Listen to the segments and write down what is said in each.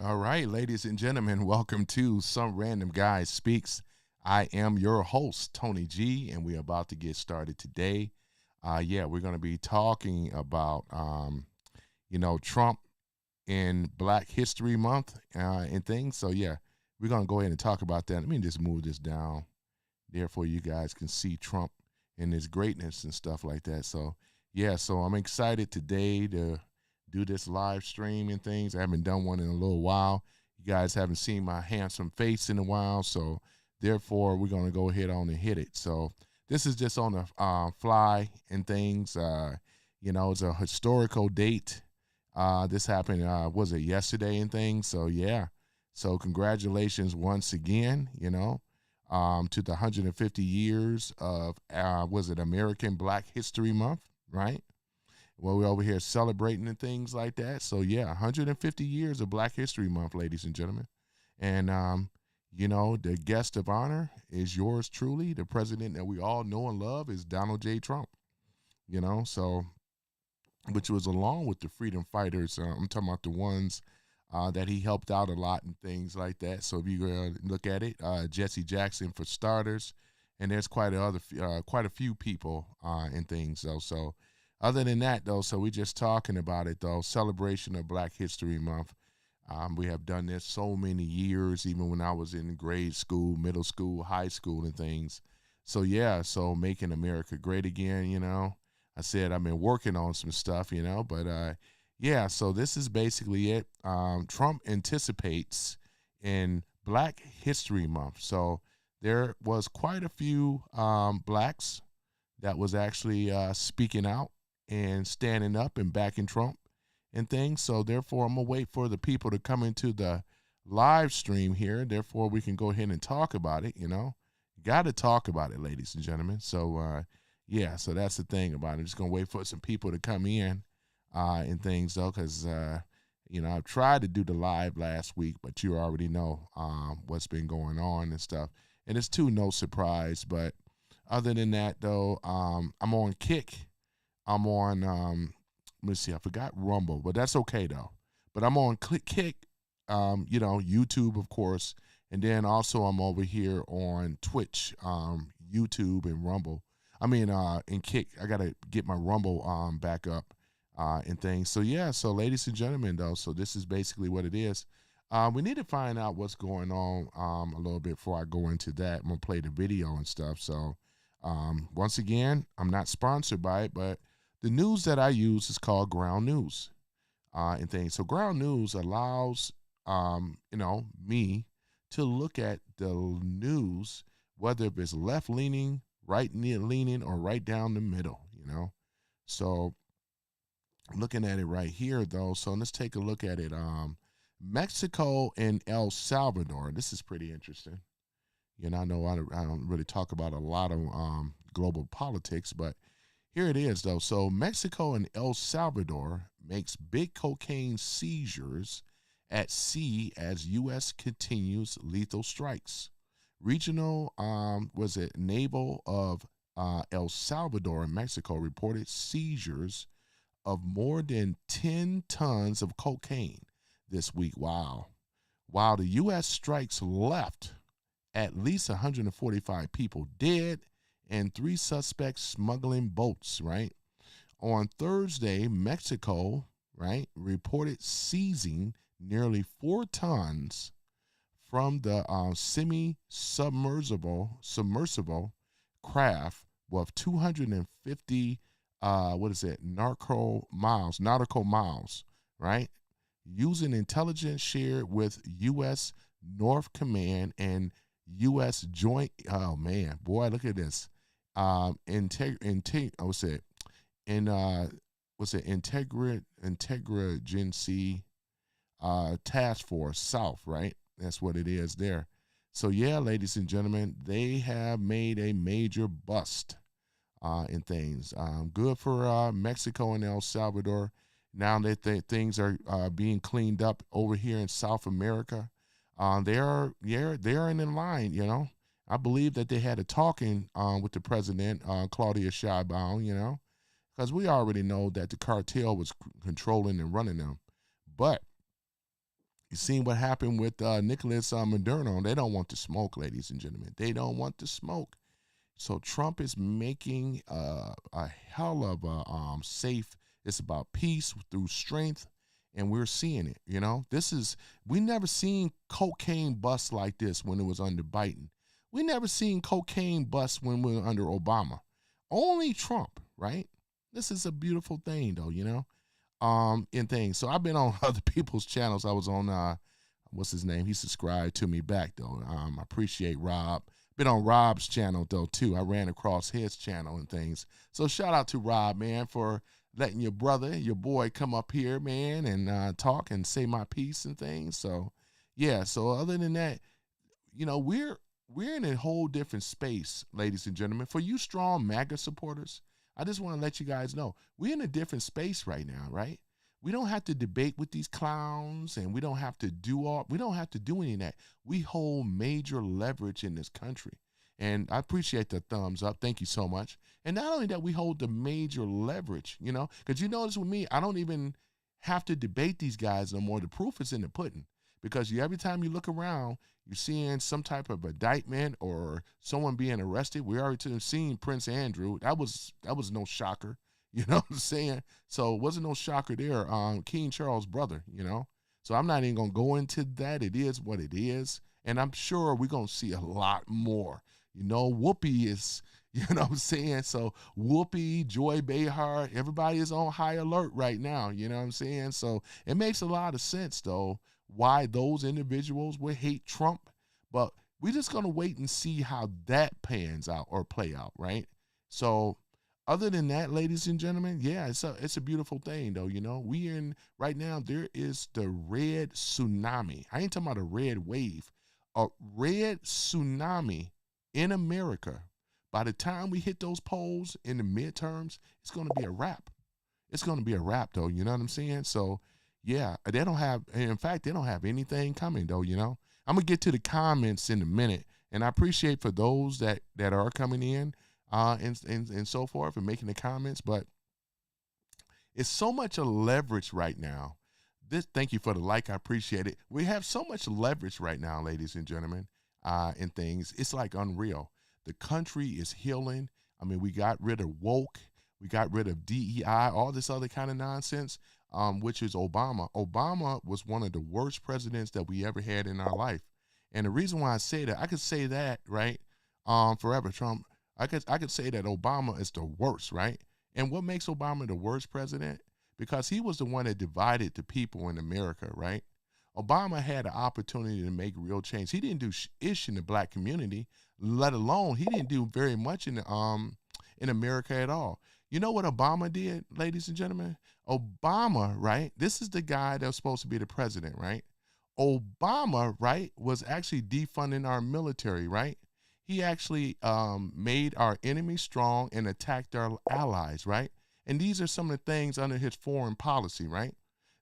All right, ladies and gentlemen, welcome to Some Random Guy Speaks. I am your host, Tony G, and we're about to get started today. We're going to be talking about, Trump in Black History Month and things. So, yeah, we're going to go ahead and talk about that. Let me just move this down. Therefore, you guys can see Trump and his greatness and stuff like that. So, so I'm excited today to do this live stream and things. I haven't done one in a little while. You guys haven't seen my handsome face in a while, so therefore we're going to go ahead on and hit it. So this is just on the fly and things. It's a historical date. This happened, was it yesterday and things? So yeah. So congratulations once again, to the 150 years of, American Black History Month, right? Well, we're over here celebrating and things like that. So, 150 years of Black History Month, ladies and gentlemen. And, the guest of honor is yours truly. The president that we all know and love is Donald J. Trump, so which was along with the freedom fighters. I'm talking about the ones that he helped out a lot and things like that. So if you look at it, Jesse Jackson for starters, and there's quite a few people and things though. So other than that though, so we're just talking about it though, celebration of Black History Month. We have done this so many years, even when I was in grade school, middle school, high school and things. So so making America great again, I said I've been working on some stuff, but so this is basically it. Trump anticipates in Black History Month. So there was quite a few blacks that was actually speaking out and standing up and backing Trump and things. So therefore, I'm going to wait for the people to come into the live stream here. Therefore, we can go ahead and talk about it, Got to talk about it, ladies and gentlemen. So, so that's the thing about it. I'm just going to wait for some people to come in and things, though, because, I've tried to do the live last week, but you already know what's been going on and stuff. And it's no surprise. But other than that, though, I'm on Kick. I'm on, let's see, I forgot Rumble, but that's okay, though. But I'm on Kick, YouTube, of course. And then also I'm over here on Twitch, YouTube and Rumble. In Kick, I got to get my Rumble back up and things. So, so ladies and gentlemen, though, so this is basically what it is. We need to find out what's going on a little bit before I go into that. I'm going to play the video and stuff. So, once again, I'm not sponsored by it, but the news that I use is called Ground News and things. So Ground News allows, me to look at the news, whether if it's left-leaning, right-leaning, or right down the middle, So looking at it right here, though, so let's take a look at it. Mexico and El Salvador. This is pretty interesting. I know I don't really talk about a lot of global politics, but here it is, though. So Mexico and El Salvador makes big cocaine seizures at sea as U.S. continues lethal strikes. Regional, naval of El Salvador and Mexico reported seizures of more than 10 tons of cocaine this week. Wow. While the U.S. strikes left at least 145 people dead and 3 suspects smuggling boats, right? On Thursday, Mexico, right, reported seizing nearly 4 tons from the submersible craft with 250, nautical miles, right? Using intelligence shared with U.S. North Command and U.S. Joint, oh man, boy, look at this. Integragency Task Force South, right? That's what it is there. So ladies and gentlemen, they have made a major bust in things. Good for Mexico and El Salvador. Now that things are being cleaned up over here in South America, they are in line. I believe that they had a talking with the president, Claudia Sheinbaum, because we already know that the cartel was controlling and running them. But You seen what happened with Nicholas Maduro. They don't want to smoke, ladies and gentlemen. They don't want to smoke. So Trump is making a hell of a safe. It's about peace through strength, and we're seeing it. We never seen cocaine bust like this when it was under Biden. We never seen cocaine bust when we were under Obama. Only Trump, right? This is a beautiful thing, though. In things. So I've been on other people's channels. I was on what's his name? He subscribed to me back though. I appreciate Rob. Been on Rob's channel though too. I ran across his channel and things. So shout out to Rob, man, for letting your brother, your boy, come up here, man, and talk and say my piece and things. So yeah. So other than that, we're in a whole different space, ladies and gentlemen. For you strong MAGA supporters, I just want to let you guys know we're in a different space right now, right? We don't have to debate with these clowns, and we don't have to do any of that. We hold major leverage in this country. And I appreciate the thumbs up. Thank you so much. And not only that, we hold the major leverage, because you notice with me, I don't even have to debate these guys no more. The proof is in the pudding, because every time you look around, you're seeing some type of indictment or someone being arrested. We already seen Prince Andrew. That was no shocker. You know what I'm saying? So it wasn't no shocker there. King Charles' brother, So I'm not even going to go into that. It is what it is. And I'm sure we're going to see a lot more. Whoopi is, you know what I'm saying? So Whoopi, Joy Behar, everybody is on high alert right now. You know what I'm saying? So it makes a lot of sense, though, why those individuals would hate Trump. But we're just going to wait and see how that pans out or play out, right? So other than that, ladies and gentlemen, yeah, it's a beautiful thing, though. We in right now, there is the red tsunami. I ain't talking about a red wave. A red tsunami in America. By the time we hit those polls in the midterms, it's going to be a wrap. It's going to be a wrap, though. You know what I'm saying? So, yeah, they don't have anything coming, though, I'm going to get to the comments in a minute, and I appreciate for those that are coming in and so forth and making the comments, but it's so much a leverage right now. Thank you for the like. I appreciate it. We have so much leverage right now, ladies and gentlemen, in things. It's like unreal. The country is healing. I mean, we got rid of woke. We got rid of DEI, all this other kind of nonsense, which is Obama. Obama was one of the worst presidents that we ever had in our life. And the reason why I say that, I could say that, right, forever, Trump. I could say that Obama is the worst, right? And what makes Obama the worst president? Because he was the one that divided the people in America, right? Obama had the opportunity to make real change. He didn't do ish in the black community, let alone he didn't do very much in America at all. You know what Obama did, ladies and gentlemen? Obama, right? This is the guy that was supposed to be the president, right? Obama, right, was actually defunding our military, right? He actually made our enemies strong and attacked our allies, right? And these are some of the things under his foreign policy, right?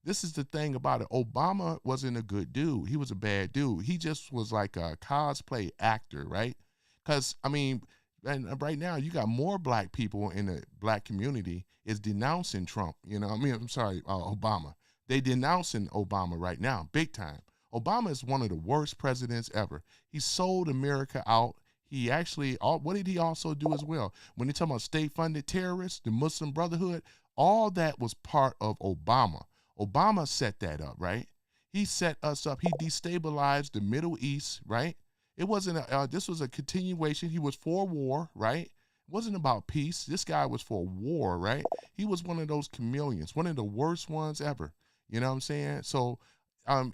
This is the thing about it. Obama wasn't a good dude. He was a bad dude. He just was like a cosplay actor, right? Because, I mean, and right now you got more black people in the black community is denouncing Trump. Obama. They denouncing Obama right now, big time. Obama is one of the worst presidents ever. He sold America out. He actually, what did he also do as well? When they talk about state-funded terrorists, the Muslim Brotherhood, all that was part of Obama. Obama set that up, right? He set us up. He destabilized the Middle East, right? It wasn't, this was a continuation. He was for war, right? It wasn't about peace. This guy was for war, right? He was one of those chameleons, one of the worst ones ever. You know what I'm saying? So,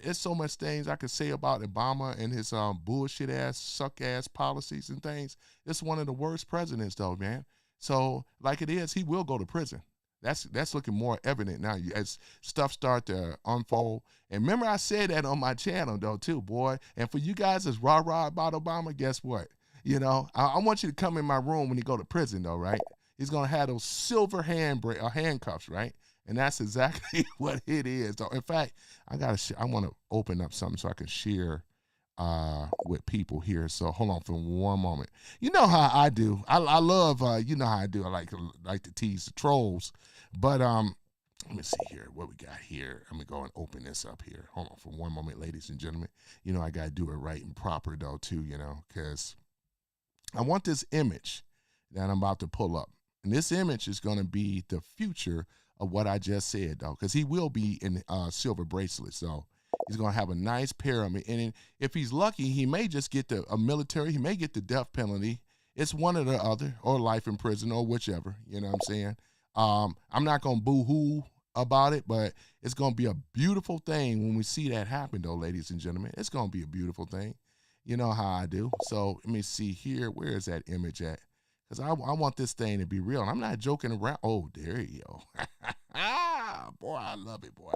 it's so much things I could say about Obama and his bullshit ass, suck ass policies and things. It's one of the worst presidents, though, man. So, like it is, he will go to prison. That's looking more evident now as stuff start to unfold. And remember, I said that on my channel, though, too, boy. And for you guys that's rah-rah about Obama, guess what? I want you to come in my room when you go to prison, though, right? He's gonna have those silver handcuffs, right? And that's exactly what it is. So in fact, I want to open up something so I can share with people here. So hold on for one moment. You know how I do. I love, you know how I do. I like to tease the trolls. But let me see here what we got here. I'm gonna go and open this up here. Hold on for one moment, ladies and gentlemen. You know, I gotta do it right and proper though too, you know, because I want this image that I'm about to pull up. And this image is gonna be the future of what I just said though, because he will be in silver bracelets. So he's gonna have a nice pair of them. And if he's lucky, he may just get a military, he may get the death penalty. It's one or the other, or life in prison, or whichever, you know what I'm saying? I'm not gonna boo-hoo about it, but it's gonna be a beautiful thing when we see that happen though, ladies and gentlemen. It's gonna be a beautiful thing. You know how I do. So let me see here. Where is that image at? Because I want this thing to be real. And I'm not joking around. Oh, there you go. Boy, I love it, boy.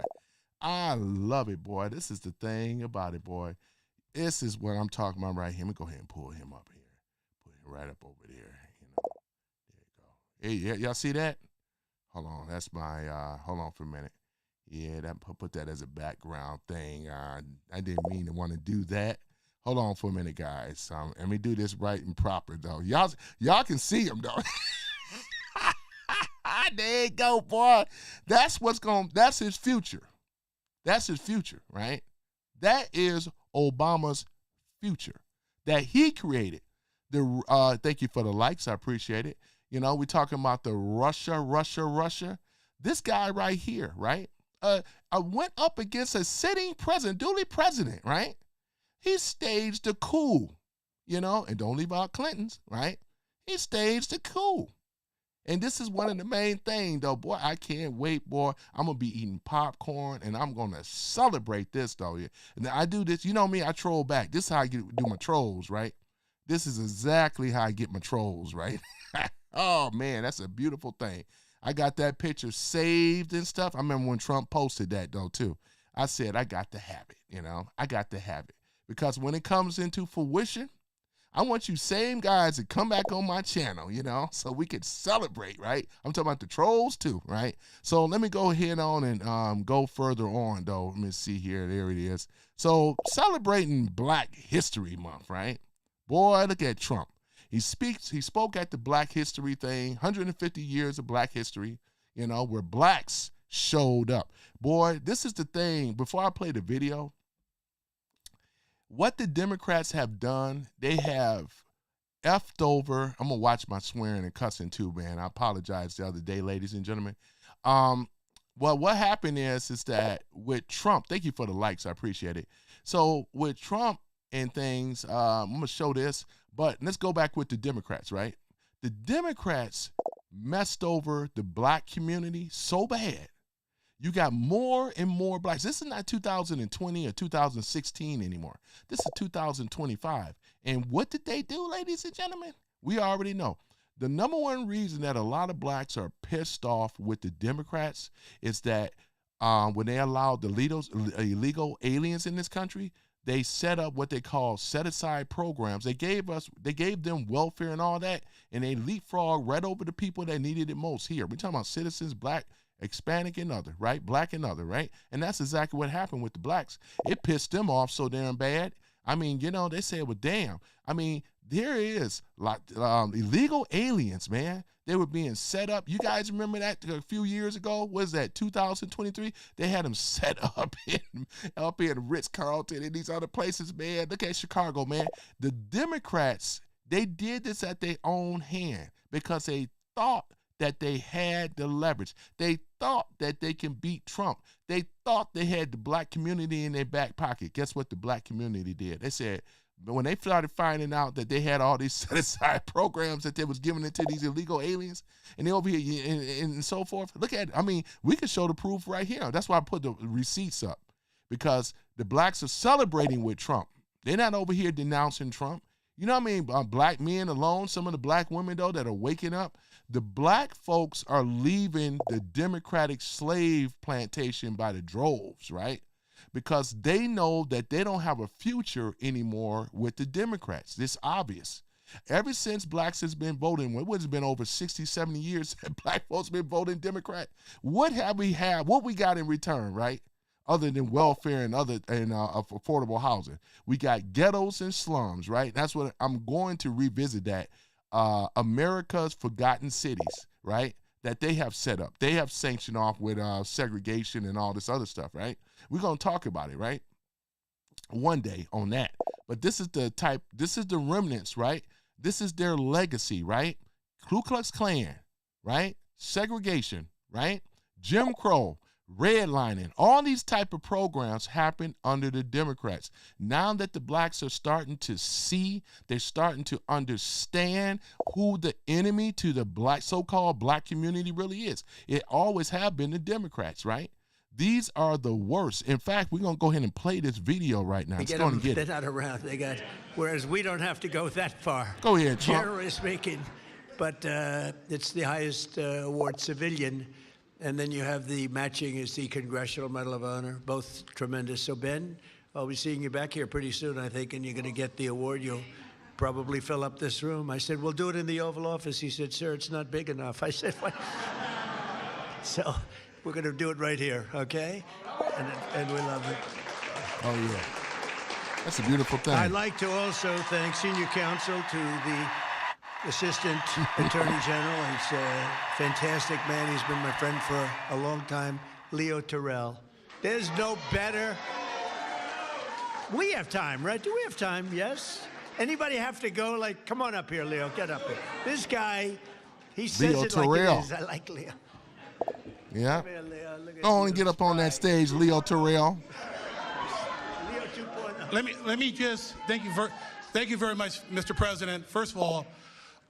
I love it, boy. This is the thing about it, boy. This is what I'm talking about right here. Let me go ahead and pull him up here. Put him right up over there. You know, there you go. Hey, y'all see that? Hold on. That's my, hold on for a minute. Yeah, that put that as a background thing. I didn't mean to want to do that. Hold on for a minute, guys. Let me do this right and proper, though. Y'all can see him, though. There you go, boy. That's his future. That's his future, right? That is Obama's future that he created. Thank you for the likes. I appreciate it. You know, we're talking about the Russia. This guy right here, right? I went up against a sitting president, duly president, right? He staged the coup, you know, and don't leave out Clinton's, right? He staged the coup. And this is one of the main things, though. Boy, I can't wait, boy. I'm going to be eating popcorn, and I'm going to celebrate this, though. And I do this. You know me, I troll back. This is how I do my trolls, right? This is exactly how I get my trolls, right? Oh, man, that's a beautiful thing. I got that picture saved and stuff. I remember when Trump posted that, though, too. I said, I got to have it, you know. I got to have it. Because when it comes into fruition, I want you same guys to come back on my channel, you know, so we can celebrate, right? I'm talking about the trolls too, right? So let me go ahead on and go further on, though. Let me see here. There it is. So celebrating Black History Month, right? Boy, look at Trump. He spoke at the Black History thing, 150 years of Black history, you know, where blacks showed up. Boy, this is the thing. Before I play the video, what the Democrats have done, they have effed over. I'm going to watch my swearing and cussing too, man. I apologize the other day, ladies and gentlemen. Well, what happened is that with Trump, thank you for the likes. I appreciate it. So with Trump and things, I'm going to show this, but let's go back with the Democrats, right? The Democrats messed over the Black community so bad. You got more and more blacks. This is not 2020 or 2016 anymore. This is 2025. And what did they do, ladies and gentlemen? We already know. The number one reason that a lot of blacks are pissed off with the Democrats is that when they allowed the illegal aliens in this country, they set up what they call set-aside programs. They gave them welfare and all that, and they leapfrog right over the people that needed it most here. We're talking about citizens, Black, Hispanic, and other, right? Black and other, right? And that's exactly what happened with the blacks. It pissed them off so damn bad. I mean, you know, they said, well, damn. I mean, there is like illegal aliens, man. They were being set up. You guys remember that a few years ago? Was that 2023? They had them set up in Ritz-Carlton and these other places, man. Look at Chicago, man. The Democrats, they did this at their own hand because they thought that they had the leverage. They thought that they can beat Trump. They thought they had the Black community in their back pocket. Guess what the Black community did? They said, but when they started finding out that they had all these set-aside programs that they was giving it to these illegal aliens, and they over here and so forth, look at it. I mean, we can show the proof right here. That's why I put the receipts up, because the blacks are celebrating with Trump. They're not over here denouncing Trump. You know what I mean? Black men alone, some of the black women, though, that are waking up, the black folks are leaving the Democratic slave plantation by the droves, right? Because they know that they don't have a future anymore with the Democrats. It's obvious. Ever since blacks has been voting, it has been over 60, 70 years that black folks been voting Democrat. What have we had? What we got in return, right? Other than welfare and affordable housing. We got ghettos and slums, right? That's what I'm going to revisit that. America's forgotten cities, right? that they have set up. They have sanctioned off with segregation and all this other stuff, right? We're going to talk about it, right? One day on that. But this is the remnants, right? This is their legacy, right? Ku Klux Klan, right? Segregation, right? Jim Crow, redlining, all these type of programs happen under the Democrats. Now that the blacks are starting to see, they're starting to understand who the enemy to the black, so-called black community really is. It always have been the Democrats, right? These are the worst. In fact, we're going to go ahead and play this video right now. It's going to get They're not around. They got, whereas we don't have to go that far. Go ahead, Trump. Generally speaking, but it's the highest award, civilian. And then you have the matching is the Congressional Medal of Honor, both tremendous. So, Ben, I'll be seeing you back here pretty soon, I think, and you're going to get the award. You'll probably fill up this room. I said, we'll do it in the Oval Office. He said, sir, it's not big enough. I said, what? So we're going to do it right here, okay? And we love it. Oh, yeah. That's a beautiful thing. I'd like to also thank senior counsel to the Assistant Attorney General. He's a fantastic man. He's been my friend for a long time, Leo Terrell. There's no better. We have time, right? Do we have time? Yes? Anybody have to go? Like, come on up here, Leo. Get up here. This guy, he says Leo it Terrell. like it is. I like Leo. Yeah. Come here, Leo. Look at Go on you. and get up on that stage, Leo Terrell. Leo 2.0. Let me just thank you very much, Mr. President. First of all,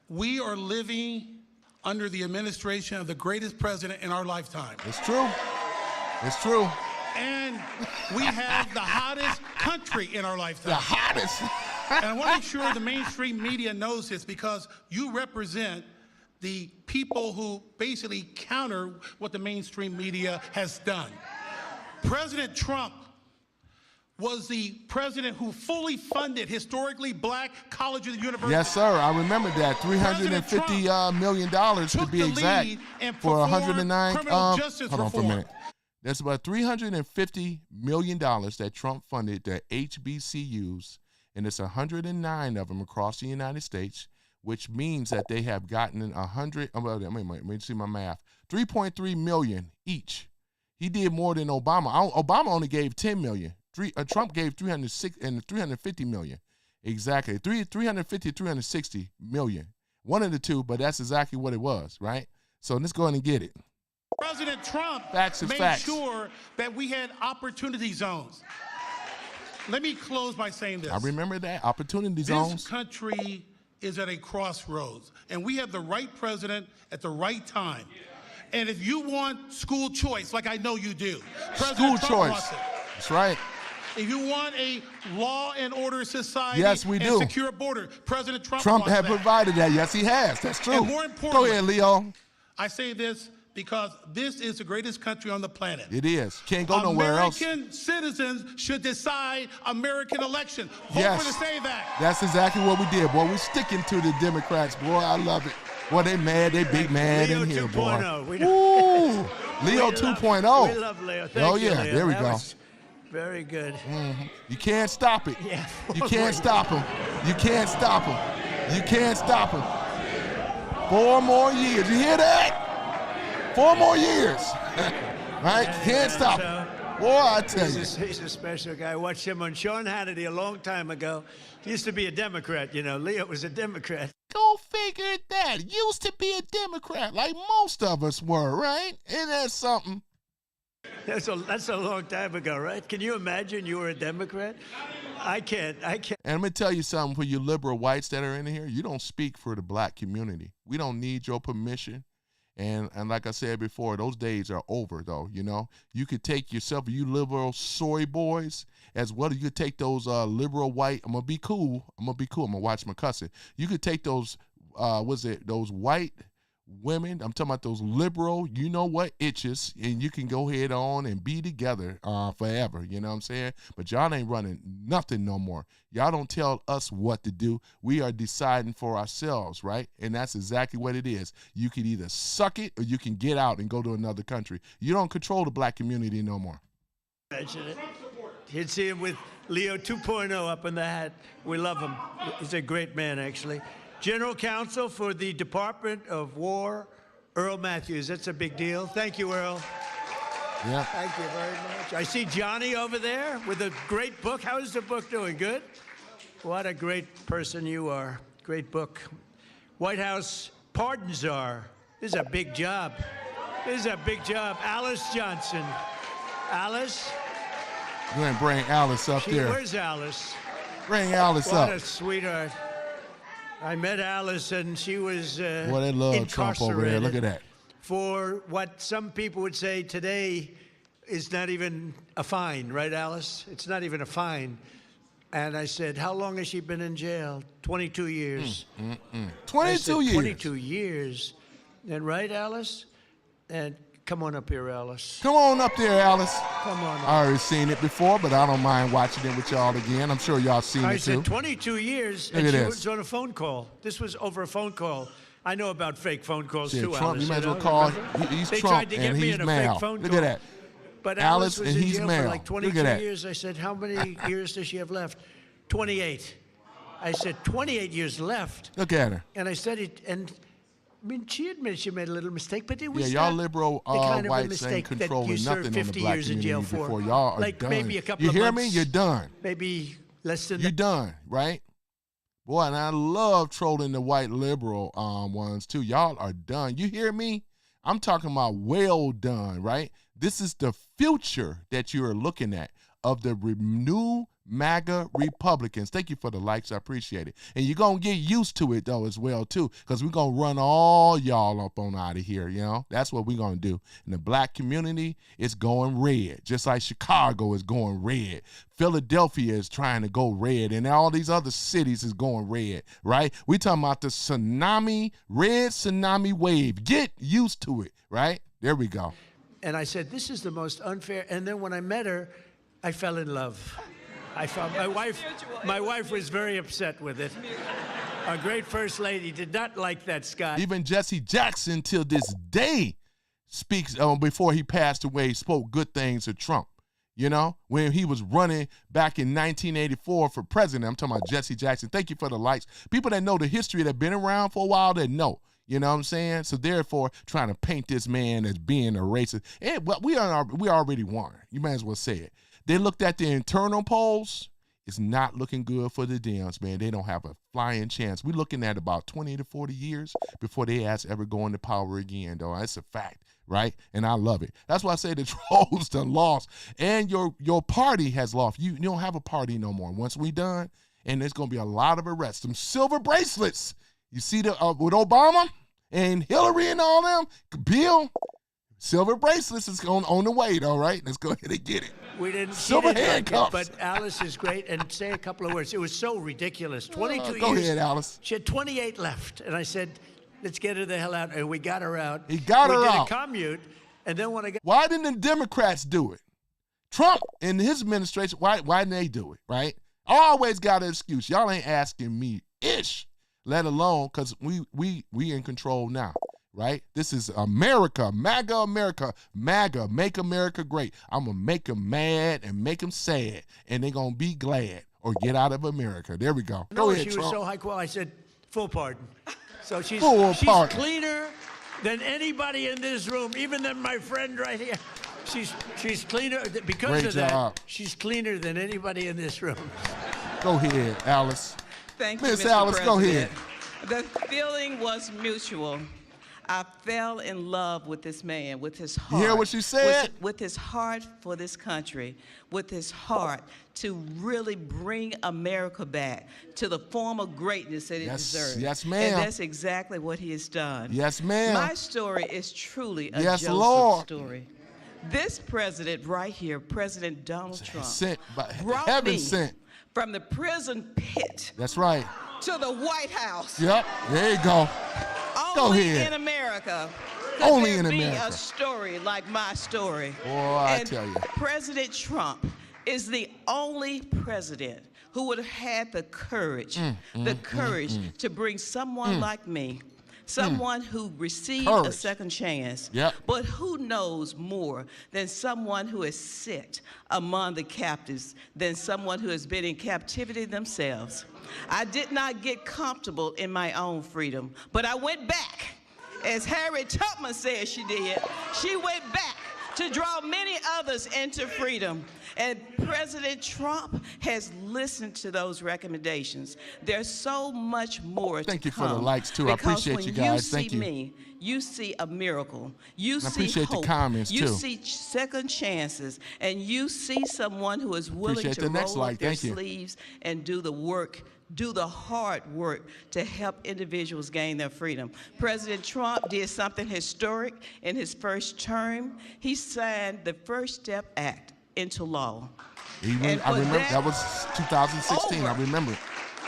we are living under the administration of the greatest president in our lifetime. It's true. It's true. And we have the hottest country in our lifetime. The hottest. And I want to make sure the mainstream media knows this, because you represent the people who basically counter what the mainstream media has done. President Trump was the president who fully funded historically black colleges and universities. Yes, sir. I remember that. $350 million to be exact for 109. Hold on for a minute. That's about $350 million that Trump funded the HBCUs, and it's 109 of them across the United States, which means that they have gotten 100. Let me see my math. 3.3 million each. He did more than Obama. Obama only gave 10 million. Trump gave 350 million. Exactly. 350, 360 million. One of the two, but that's exactly what it was, right? So let's go ahead and get it. President Trump made sure that we had opportunity zones. Let me close by saying this. I remember that. Opportunity zones. This country is at a crossroads, and we have the right president at the right time. And if you want school choice, like I know you do, School choice. That's right. If you want a law and order society, yes, we do. And secure border, President Trump wants has that. provided that. Yes, he has. That's true. And more importantly, go ahead, Leo. I say this because this is the greatest country on the planet. It is. Can't go nowhere else. American citizens should decide American election. Vote yes. for to say that. That's exactly what we did, boy. We're sticking to the Democrats, boy. I love it. Boy, they mad. They big mad Leo in here, 2. boy. Ooh, Leo 2.0. We love Leo. Thank you, Leo. There we That go. was very good. Mm-hmm. You can't stop it. Yeah. You can't stop him. You can't stop him. You can't stop him. 4 more years. You hear that? 4 more years. Right? Can't stop him. Boy, I tell you. He's a special guy. I watched him on Sean Hannity a long time ago. He used to be a Democrat, you know. Leo was a Democrat. Go figure that. Used to be a Democrat, like most of us were, right? Isn't that something? That's a long time ago, right? Can you imagine you were a Democrat? I can't. And let me tell you something, for you liberal whites that are in here, you don't speak for the black community. We don't need your permission. And like I said before, those days are over, though, you know. You could take yourself, you liberal soy boys, as well as you could take those liberal white, I'm going to be cool. I'm going to watch my cussing. You could take those, those white women, I'm talking about those liberal, you know what, itches, and you can go head on and be together forever, you know what I'm saying? But y'all ain't running nothing no more. Y'all don't tell us what to do. We are deciding for ourselves, right? And that's exactly what it is. You can either suck it or you can get out and go to another country. You don't control the black community no more. Imagine it. You'd see him with Leo 2.0 up in the hat. We love him. He's a great man, actually. General Counsel for the Department of War, Earl Matthews. That's a big deal. Thank you, Earl. Yeah. Thank you very much. I see Johnny over there with a great book. How is the book doing? Good? What a great person you are. Great book. White House Pardon Czar. This is a big job. This is a big job. Alice Johnson. Alice? Go ahead and bring Alice up there. Where's Alice? Bring Alice up. What a sweetheart. I met Alice, and she was Boy, they love Trump over there. Look at that. For what some people would say today is not even a fine, right, Alice? It's not even a fine. And I said, how long has she been in jail? 22 years. 22 years. 22 years. And right, Alice? And come on up here, Alice. Come on up there, Alice. Come on up. I already seen it before, but I don't mind watching it with y'all again. I'm sure y'all seen it too. I said 22 years, and she was on a phone call. This was over a phone call. I know about fake phone calls too, Trump, Alice. you might as well call. He's they Trump, tried to get and me he's in a male. fake phone Look call. at that. But Alice, was and in he's jail male. for like 22 Look at that. years. I said, how many years does she have left? 28. I said, 28 years left. Look at her. And I said it, and I mean, she admitted she made a little mistake, but it was y'all liberal the kind of a whites mistake ain't that controlling you serve nothing on 50 the black years in jail community for. before y'all are like done. maybe a couple you of hear months. me? You're done. Maybe less than You're done, right? Boy, and I love trolling the white liberal ones too. Y'all are done. You hear me? I'm talking about well done, right? This is the future that you are looking at of the new MAGA Republicans. Thank you for the likes. I appreciate it. And you're going to get used to it, though, as well, too, because we're going to run all y'all up on out of here, you know? That's what we're going to do. In the black community, it's going red, just like Chicago is going red. Philadelphia is trying to go red, and all these other cities is going red, right? We talking about the tsunami, red tsunami wave. Get used to it, right? There we go. And I said, this is the most unfair. And then when I met her, I fell in love. I found my wife was very upset with it. Our great first lady did not like that, Scott. Even Jesse Jackson, till this day, speaks before he passed away, spoke good things to Trump. You know, when he was running back in 1984 for president. I'm talking about Jesse Jackson. Thank you for the likes. People that know the history, that have been around for a while, that know. You know what I'm saying? So therefore, trying to paint this man as being a racist, well, we already won. You might as well say it. They looked at the internal polls. It's not looking good for the Dems, man. They don't have a flying chance. We're looking at about 20 to 40 years before they ever go into power again, though. That's a fact, right? And I love it. That's why I say the trolls done lost. And your party has lost. You don't have a party no more. Once we done, and there's going to be a lot of arrests. Some silver bracelets. You see with Obama and Hillary and all them, Bill, silver bracelets is on the way, though, right? Let's go ahead and get it. We didn't. Silver handcuffs. Like it, but Alice is great, and say a couple of words. It was so ridiculous. 22 years. Go ahead, Alice. She had 28 left, and I said, "Let's get her the hell out." And we got her out. He got her out. We did a commute, and then when I got. Why didn't the Democrats do it? Trump and his administration. Why didn't they do it? Right? I always got an excuse. Y'all ain't asking me ish, let alone because we in control now. Right? This is America, MAGA America, MAGA, make America great. I'm going to make them mad and make them sad, and they're going to be glad or get out of America. There we go. Go ahead, she Trump. was so high quality. I said, full pardon. So she's pardon. Cleaner than anybody in this room, even than my friend right here. She's cleaner because Great of that. job. She's cleaner than anybody in this room. Go ahead, Alice. Thank you, Miss Mr. Alice, go President. ahead. The feeling was mutual. I fell in love with this man, with his heart. You hear what she said? With his heart for this country, with his heart to really bring America back to the form of greatness that it deserves. Yes, ma'am. And that's exactly what he has done. Yes, ma'am. My story is truly a Yes, Joseph Lord. story. This president right here, President Donald Trump, Sent by brought heaven me sent. from the prison pit That's right. to the White House. Yep. There you go. Go Only ahead. in America. Only there in be America. a story like my story. Boy, I And tell you. President Trump is the only president who would have had the courage, to bring someone like me, someone who received a Courage. second chance, Yep. but who knows more than someone who has sit among the captives, than someone who has been in captivity themselves. I did not get comfortable in my own freedom, but I went back as Harriet Tubman said she did, she went back to draw many others into freedom. And President Trump has listened to those recommendations. There's so much more Thank to you come. for the likes, too. I appreciate you guys. Thank you. When you see me, you see a miracle. You see appreciate hope. the comments, you too. see second chances. And you see someone who is willing Appreciate to the next roll up like. their Thank you. sleeves and do the work, do the hard work to help individuals gain their freedom. President Trump did something historic in his first term. He signed the First Step Act into law. I remember that was 2016. I remember it.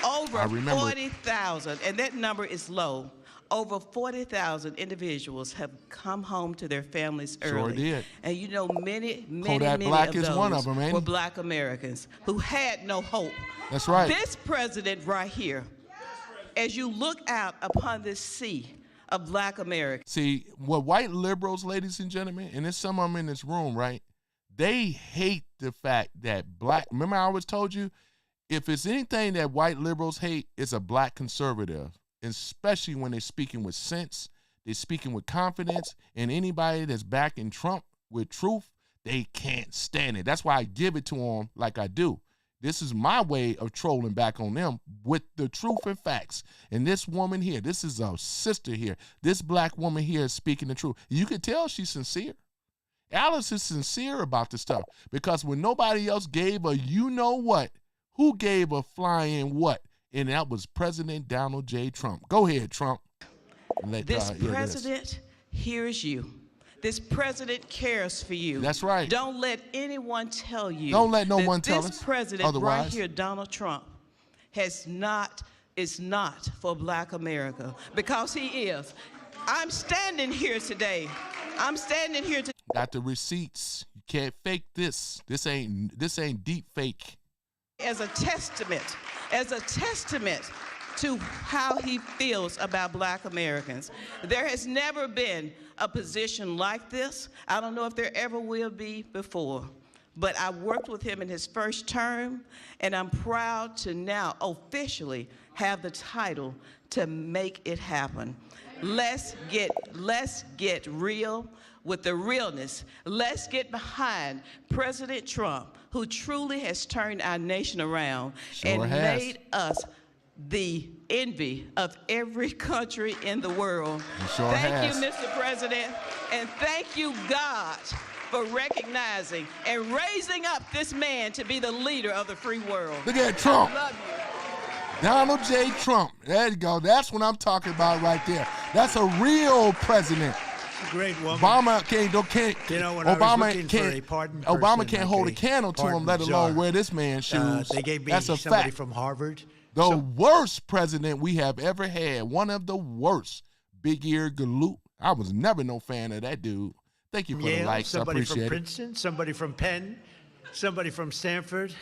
Over 40,000, and that number is low. Over 40,000 individuals have come home to their families early. Sure did. And you know, many Kodak Black of is those one of them, ain't were he? Black Americans who had no hope. That's right. This president right here, as you look out upon this sea of Black Americans. See, what white liberals, ladies and gentlemen, and there's some of them in this room, right? They hate the fact that black, remember I always told you, if it's anything that white liberals hate, it's a black conservative, especially when they're speaking with sense, they're speaking with confidence, and anybody that's backing Trump with truth, they can't stand it. That's why I give it to them like I do. This is my way of trolling back on them with the truth and facts. And this woman here, this is a sister here. This black woman here is speaking the truth. You can tell she's sincere. Alice is sincere about this stuff because when nobody else gave a you-know-what, who gave a flying what? And that was President Donald J. Trump. Go ahead, Trump. This president hears you. This president cares for you. That's right. Don't let anyone tell you. Don't let no one tell us this president otherwise. right here, Donald Trump, is not for Black America, because he is. I'm standing here today. Got the receipts. You can't fake this. This ain't deep fake. As a testament to how he feels about Black Americans. There has never been a position like this. I don't know if there ever will be before. But I worked with him in his first term, and I'm proud to now officially have the title to make it happen. Let's get real with the realness. Let's get behind President Trump, who truly has turned our nation around and made us the envy of every country in the world. Thank you, Mr. President, and thank you, God, for recognizing and raising up this man to be the leader of the free world. Look at Trump. I love you. Donald J. Trump. There you go. That's what I'm talking about right there. That's a real president. A great woman. Obama can't you know, when Obama I was looking for a pardon Obama person, can't like hold a candle to him, let alone wear this man's shoes. They gave me That's a somebody fact. from Harvard. The worst president we have ever had. One of the worst. Big ear galoot. I was never no fan of that dude. Thank you for the likes. Somebody I appreciate from it. Princeton, somebody from Penn, somebody from Stanford.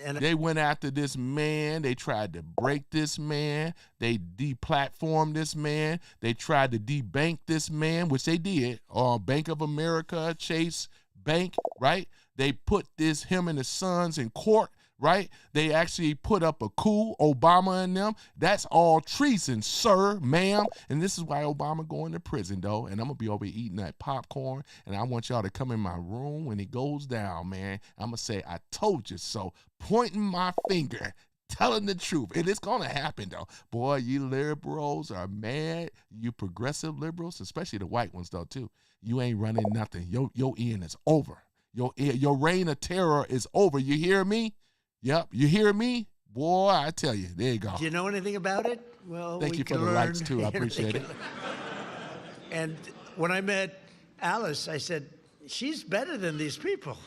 And they went after this man. They tried to break this man. They deplatformed this man. They tried to debank this man, which they did. Bank of America, Chase Bank, right? They put him and his sons in court, right? They actually put up a coup, Obama and them. That's all treason, sir, ma'am. And this is why Obama going to prison, though. And I'm going to be over here eating that popcorn. And I want y'all to come in my room when it goes down, man. I'm going to say, I told you so. Pointing my finger, telling the truth. And it's going to happen, though. Boy, you liberals are mad. You progressive liberals, especially the white ones, though, too. You ain't running nothing. Your end is over. Your reign of terror is over. You hear me? Yep, you hear me? Boy, I tell you, there you go. Do you know anything about it? Well, thank you for the likes, too. I appreciate it. And when I met Alice, I said, she's better than these people.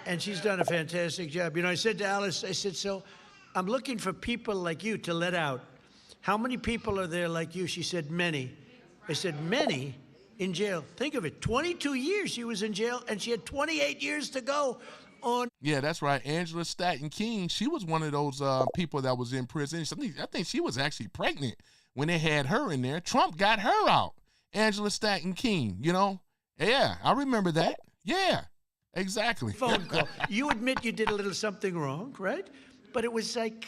And she's done a fantastic job. You know, I said to Alice, I said, so I'm looking for people like you to let out. How many people are there like you? She said, many. I said, many? In jail. Think of it, 22 years she was in jail, and she had 28 years to go. Yeah, that's right. Angela Stanton King, she was one of those people that was in prison. I think she was actually pregnant when they had her in there. Trump got her out. Angela Stanton King, you know? Yeah, I remember that. Yeah, exactly. Phone call. You admit you did a little something wrong, right? But it was like,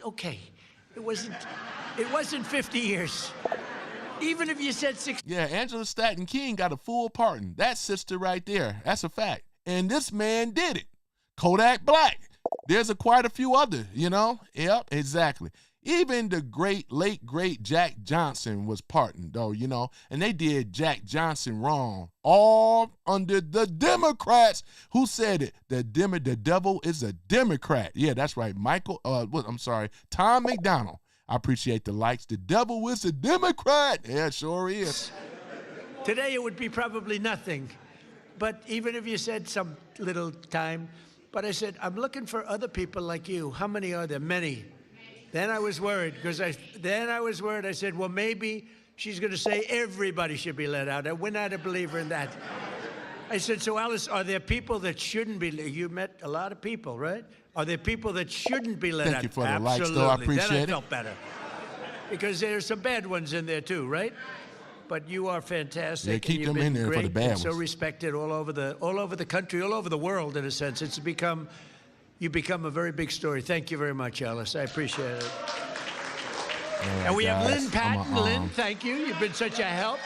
okay, it wasn't 50 years. Even if you said Yeah, Angela Stanton King got a full pardon. That sister right there. That's a fact. And this man did it. Kodak Black. There's quite a few other, you know? Yep, exactly. Even the late great Jack Johnson was pardoned, though, you know, and they did Jack Johnson wrong, all under the Democrats. Who said it? The devil is a Democrat. Yeah, that's right. Tom McDonald. I appreciate the likes. The devil is a Democrat. Yeah, sure is. Today it would be probably nothing. But even if you said some little time, but I said, I'm looking for other people like you. How many are there? Many. Then I was worried I said, well, maybe she's going to say everybody should be let out. We're not a believer in that. I said, so Alice, are there people that shouldn't be? You met a lot of people, right? Are there people that shouldn't be let out? Thank you for the Absolutely. likes, though. I appreciate then I it. felt better. Because there's some bad ones in there too, right? But you are fantastic. Yeah, keep and you've them in been there for the great bad and so ones. respected all over the country, all over the world, in a sense. You become a very big story. Thank you very much, Alice. I appreciate it. Right, and we have guys. Lynn Patton. Lynn, thank you. You've been such a help.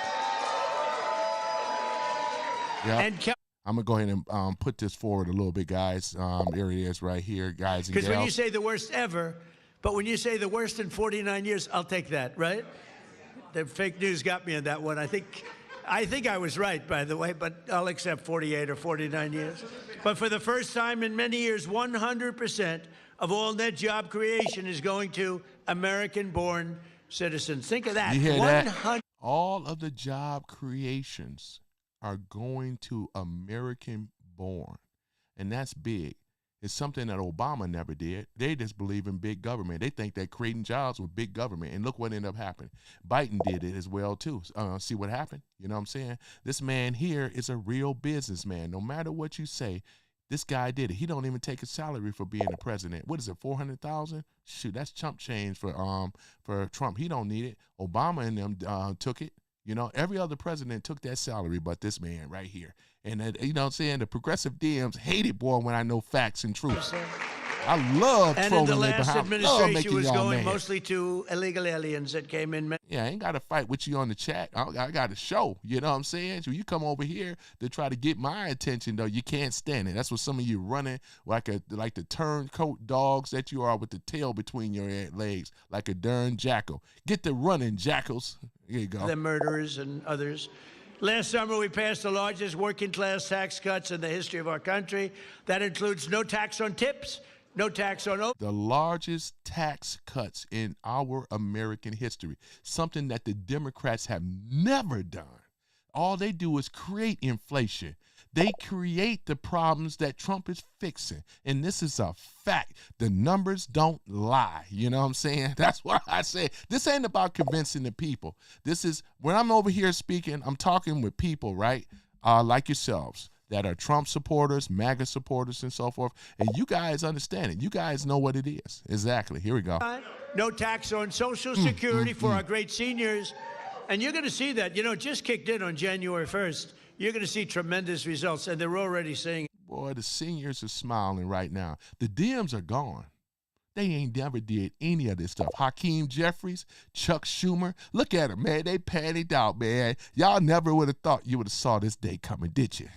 Yeah. And I'm going to go ahead and put this forward a little bit, guys. There it is right here, guys and gals. because when you say the worst ever, but when you say the worst in 49 years, I'll take that, right? The fake news got me on that one. I think I was right, by the way, but I'll accept 48 or 49 years. But for the first time in many years, 100% of all net job creation is going to American-born citizens. Think of that. You hear that? All of the job creations are going to American-born, and that's big. It's something that Obama never did. They just believe in big government. They think that creating jobs with big government, and look what ended up happening. Biden did it as well, too. See what happened? You know what I'm saying? This man here is a real businessman. No matter what you say, this guy did it. He don't even take a salary for being a president. What is it, 400,000? Shoot, that's chump change for Trump. He don't need it. Obama and them took it. You know, every other president took that salary, but this man right here. And, you know what I'm saying, the progressive DMs hate it, boy, when I know facts and truth. I love and trolling in the their last behind. administration was going mad. mostly to illegal aliens that came in. Yeah, I ain't got to fight with you on the chat. I got to show. You know what I'm saying? So you come over here to try to get my attention, though. You can't stand it. That's what some of you running like the turncoat dogs that you are with the tail between your legs, like a darn jackal. Get the running, jackals. Here you go. The murderers and others. Last summer, we passed the largest working-class tax cuts in the history of our country. That includes no tax on tips, no tax on... The largest tax cuts in our American history, something that the Democrats have never done. All they do is create inflation. They create the problems that Trump is fixing. And this is a fact. The numbers don't lie. You know what I'm saying? That's why I say this ain't about convincing the people. This is, when I'm over here speaking, I'm talking with people, right? Like yourselves, that are Trump supporters, MAGA supporters, and so forth. And you guys understand it. You guys know what it is. Exactly. Here we go. No tax on Social Security for our great seniors. And you're going to see that. You know, it just kicked in on January 1st. You're going to see tremendous results, and they're already seeing it. Boy, the seniors are smiling right now. The Dems are gone. They ain't never did any of this stuff. Hakeem Jeffries, Chuck Schumer, look at them, man. They panicked out, man. Y'all never would have thought you would have saw this day coming, did you?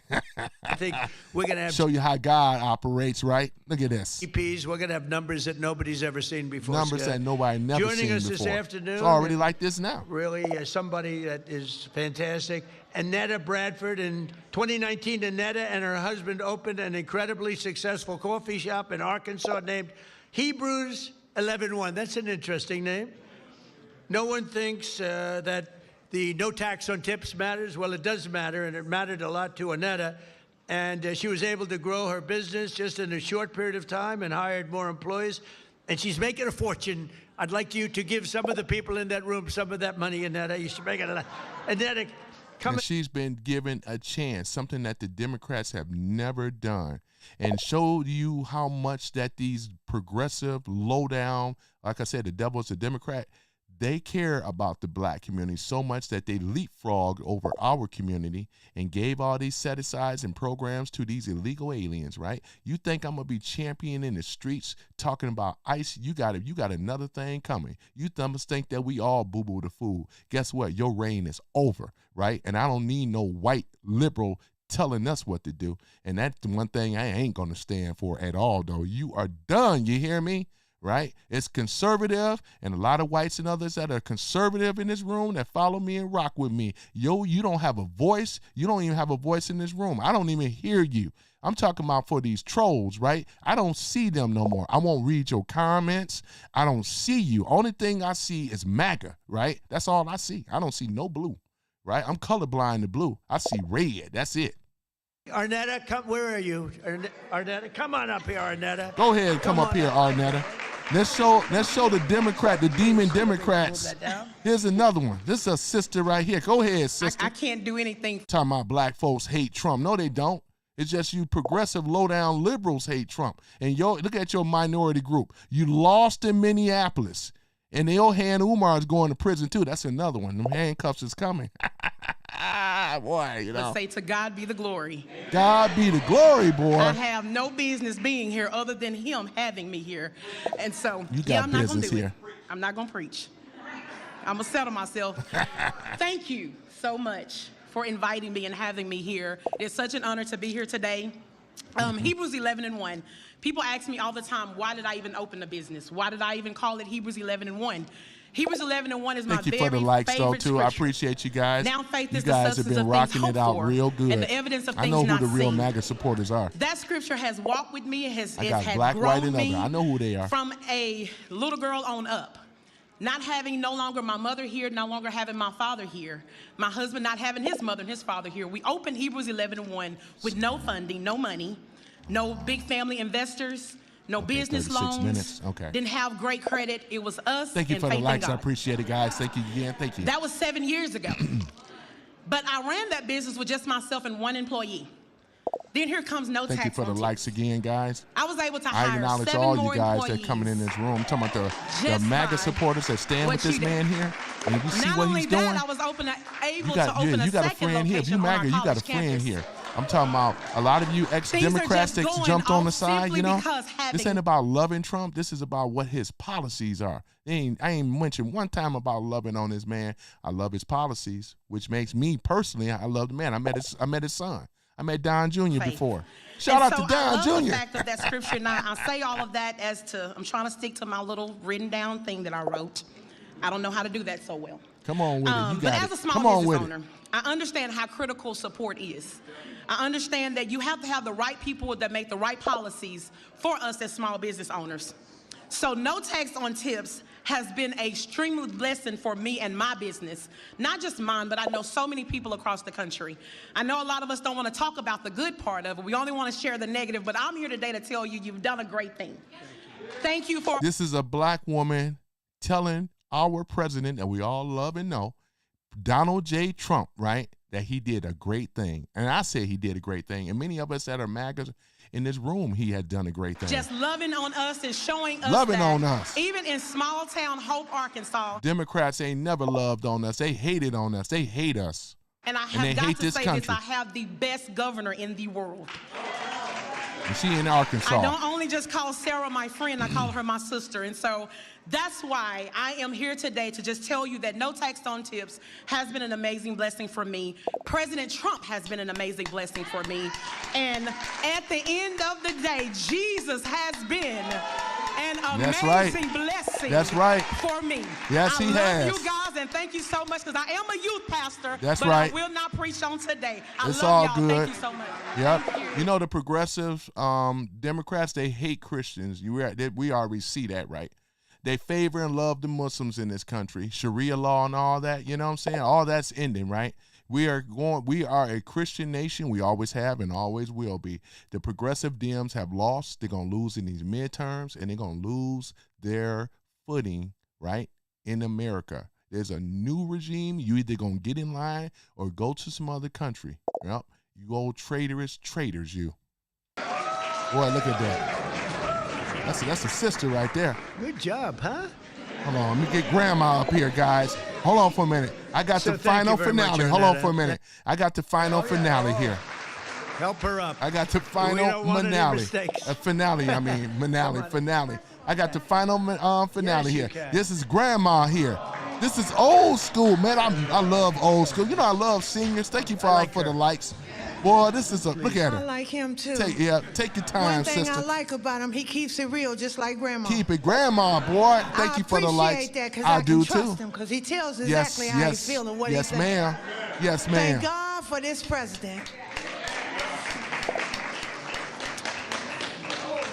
I think we're going to have... Show you how God operates, right? Look at this. EPs, we're going to have numbers that nobody's ever seen before. Numbers that nobody never seen before. Joining us this afternoon. It's already like this now. Really, somebody that is fantastic. Annetta Bradford. In 2019, Annetta and her husband opened an incredibly successful coffee shop in Arkansas named Hebrews 11:1. That's an interesting name. No one thinks that the no tax on tips matters. Well, it does matter, and it mattered a lot to Annetta. And she was able to grow her business just in a short period of time and hired more employees. And she's making a fortune. I'd like you to give some of the people in that room some of that money, Annetta. You should make it a lot. Annetta, come. And she's been given a chance, something that the Democrats have never done, and showed you how much that these progressive, low down, like I said, the devil's a Democrat, they care about the black community so much that they leapfrogged over our community and gave all these set-asides and programs to these illegal aliens, right? You think I'm going to be champion in the streets talking about ICE? You got another thing coming. You must think that we all boo-boo the fool. Guess what? Your reign is over, right? And I don't need no white liberal telling us what to do. And that's the one thing I ain't going to stand for at all, though. You are done. You hear me? Right? It's conservative, and a lot of whites and others that are conservative in this room that follow me and rock with me. Yo, you don't have a voice. You don't even have a voice in this room. I don't even hear you. I'm talking about for these trolls, right? I don't see them no more. I won't read your comments. I don't see you. Only thing I see is MAGA, right? That's all I see. I don't see no blue, right? I'm colorblind to blue. I see red. That's it. Arnetta, come, where are you? Arnetta, come on up here, Arnetta. Go ahead, come up here, Arnetta. Let's show the Democrat, the demon Democrats. Here's another one. This is a sister right here. Go ahead, sister. I can't do anything. Talking about black folks hate Trump. No, they don't. It's just you progressive, low-down liberals hate Trump. And look at your minority group. You lost in Minneapolis. And the old hand Umar is going to prison, too. That's another one. Them handcuffs is coming. Boy, you know. Let's say to God be the glory. God be the glory, boy. I have no business being here other than him having me here. And so, you got I'm not going to do here. it. I'm not going to preach. I'm going to settle myself. Thank you so much for inviting me and having me here. It's such an honor to be here today. Hebrews 11:1. People ask me all the time, why did I even open a business? Why did I even call it Hebrews 11:1? Hebrews 11:1 is my Thank you very for the likes, though, favorite too. scripture. I appreciate you guys. Now faith you is the guys have substance been of rocking things it out hoped for, real good. and the evidence of I things know who not the real seen. MAGA supporters are. That scripture has walked with me. It has black, white, grown and me. other. I know who they are. From a little girl on up. Not having no longer my mother here, no longer having my father here, my husband not having his mother and his father here. We opened Hebrews 11:1 with no funding, no money, no big family investors, no business 36 loans. minutes. Okay. Didn't have great credit. It was us. Thank you and for the faith in likes. I God. appreciate it, guys. Thank you again. Thank you. That was 7 years ago. But I ran that business with just myself and one employee. Then here comes no tax. Thank you for the likes again, guys. I was able to I hire acknowledge 7 all more you guys employees. that coming in this room. I'm talking about the Just MAGA fine. supporters that stand What with this you did. man here. And if you see Not what only he's that, doing, I was able you to open a got a second friend here. If you location on our MAGA, you got a college friend campus. here. I'm talking about a lot of you ex-Democrats Things are that just jumped going on the off side, simply you know. because This having- ain't about loving Trump. This is about what his policies are. I ain't mentioned one time about loving on this man. I love his policies, which makes me personally, I love the man. I met his son. I met Don Jr. Faith. before. Shout out to I Don love Jr. the fact of that scripture. Now, I say all of that I'm trying to stick to my little written down thing that I wrote. I don't know how to do that so well. Come on with it. You But got as it. a small Come on business with owner, it. I understand how critical support is. I understand that you have to have the right people that make the right policies for us as small business owners. So no tax on tips has been a extremely blessing for me and my business. Not just mine, but I know so many people across the country. I know a lot of us don't want to talk about the good part of it. We only want to share the negative, but I'm here today to tell you you've done a great thing. Thank you for... This is a black woman telling our president that we all love and know, Donald J. Trump, right, that he did a great thing. And I say he did a great thing. And many of us that are MAGAs in this room, he had done a great thing. Just loving on us and showing us Loving that on us. even in small town Hope, Arkansas. Democrats ain't never loved on us. They hated on us. They hate us. And I they have got hate to this say country. this, I have the best governor in the world. And she in Arkansas. I don't only just call Sarah my friend, I call her my sister. And so that's why I am here today to just tell you that no tax on tips has been an amazing blessing for me. President Trump has been an amazing blessing for me. And at the end of the day, Jesus has been an That's amazing right. blessing That's right. for me. Yes, he I love has. you guys, and thank you so much, because I am a youth pastor, That's but right. I will not preach on today. I It's love all y'all. good. Thank you so much. Yep. Thank You know, the progressive Democrats, they hate Christians. We already see that, right? They favor and love the Muslims in this country. Sharia law and all that, you know what I'm saying? All that's ending, right? We are a Christian nation. We always have and always will be. The progressive Dems have lost. They're going to lose in these midterms, and they're going to lose their footing, right, in America. There's a new regime. You either going to get in line or go to some other country. Yep. You old traitorous traitors, you. Boy, look at that. That's a sister right there. Good job, huh? Hold on, let me get Grandma up here, guys. Hold on for a minute. I got the final finale. Hold on for a minute. I got the final finale here. Help her up. I got the final finale. Finale. I got the final finale here. This is Grandma here. This is old school, man. I love old school. You know, I love seniors. Thank you for the likes. Boy, this is look at her. I like him too. Take your time, sister. One thing I like about him, he keeps it real, just like Grandma. Keep it, Grandma, boy. Thank you for the likes. I appreciate that because I I do can trust too. him because he tells exactly how he feels and what he thinks. Yes, ma'am. Yes, ma'am. Thank God for this president.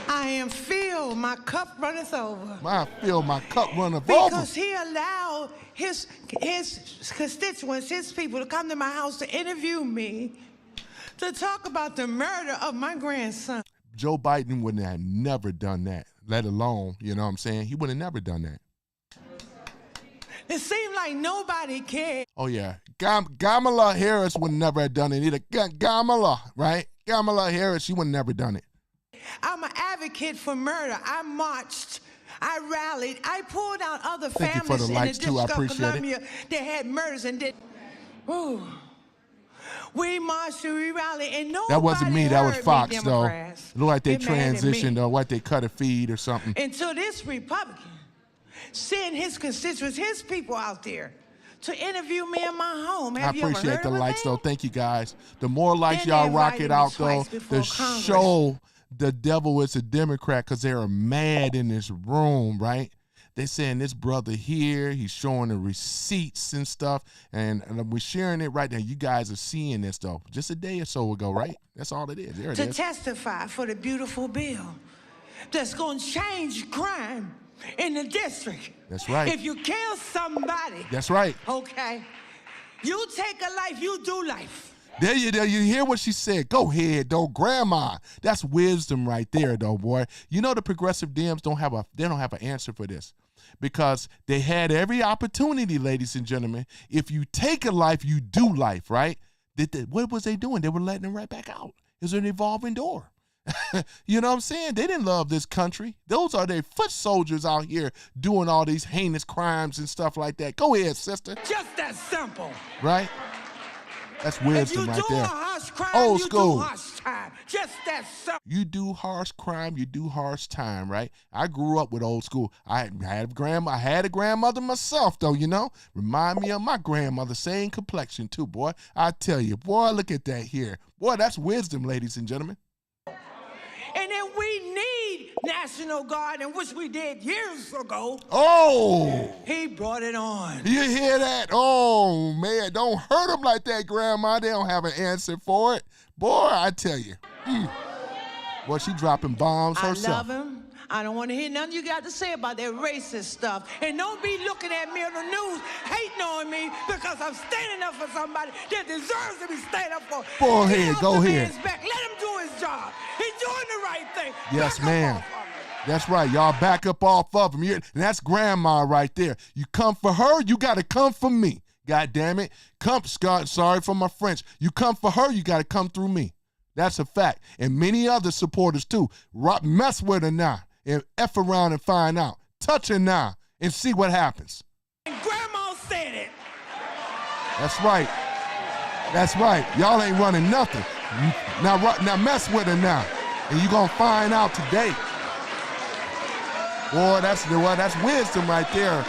I am filled. My cup runneth over. I feel my cup runneth over. Because he allowed his constituents, his people, to come to my house to interview me, to talk about the murder of my grandson. Joe Biden would have never done that, let alone, you know what I'm saying? He would have never done that. It seemed like nobody cared. Oh, yeah. Kamala Harris would never have done it either. Kamala, right? Kamala Harris, she would have never done it. I'm an advocate for murder. I marched. I rallied. I pulled out other families in the District of Columbia that had murders and did. Ooh. We marched and we rallied, and nobody That wasn't me. That was Fox, though. It looked like they transitioned or what they cut a feed or something. Until this Republican sent his constituents, his people out there to interview me in my home. I appreciate the likes, though. Thank you, guys. The more likes y'all rock it out, though, the show the devil is a Democrat because they are mad in this room, right? They saying this brother here, he's showing the receipts and stuff, and we're sharing it right now. You guys are seeing this, though, just a day or so ago, right? That's all it is. There it is. To testify for the beautiful bill that's going to change crime in the district. That's right. If you kill somebody. That's right. Okay. You take a life, you do life. There you hear what she said. Go ahead, though, Grandma. That's wisdom right there, though, boy. You know the progressive Dems don't have an answer for this because they had every opportunity, ladies and gentlemen. If you take a life, you do life, right? What was they doing? They were letting it right back out. It's an evolving door. You know what I'm saying? They didn't love this country. Those are their foot soldiers out here doing all these heinous crimes and stuff like that. Go ahead, sister. Just that simple. Right? That's wisdom right there. If you do a harsh crime, old school. You do harsh time. Just that simple. You do harsh crime, you do harsh time, right? I grew up with old school. I had a grandmother myself, though, you know? Remind me of my grandmother, same complexion too, boy. I tell you, boy, look at that here. Boy, that's wisdom, ladies and gentlemen. And then we need National Guard, and which we did years ago. Oh! He brought it on. You hear that? Oh, man, don't hurt them like that, Grandma. They don't have an answer for it. Boy, I tell you. Boy, she dropping bombs herself. I love him. I don't want to hear nothing you got to say about that racist stuff. And don't be looking at me on the news hating on me because I'm standing up for somebody that deserves to be standing up for. Go ahead, go ahead. Let him do his job. He's doing the right thing. Yes, ma'am. That's right. Y'all back up off of him. And that's Grandma right there. You come for her, you got to come for me. God damn it. Sorry for my French. You come for her, you got to come through me. That's a fact. And many other supporters, too. Mess with her now. And F around and find out. Touch her now and see what happens. And Grandma said it. That's right. That's right. Y'all ain't running nothing. Now mess with her now. And you're going to find out today. Boy, that's wisdom right there,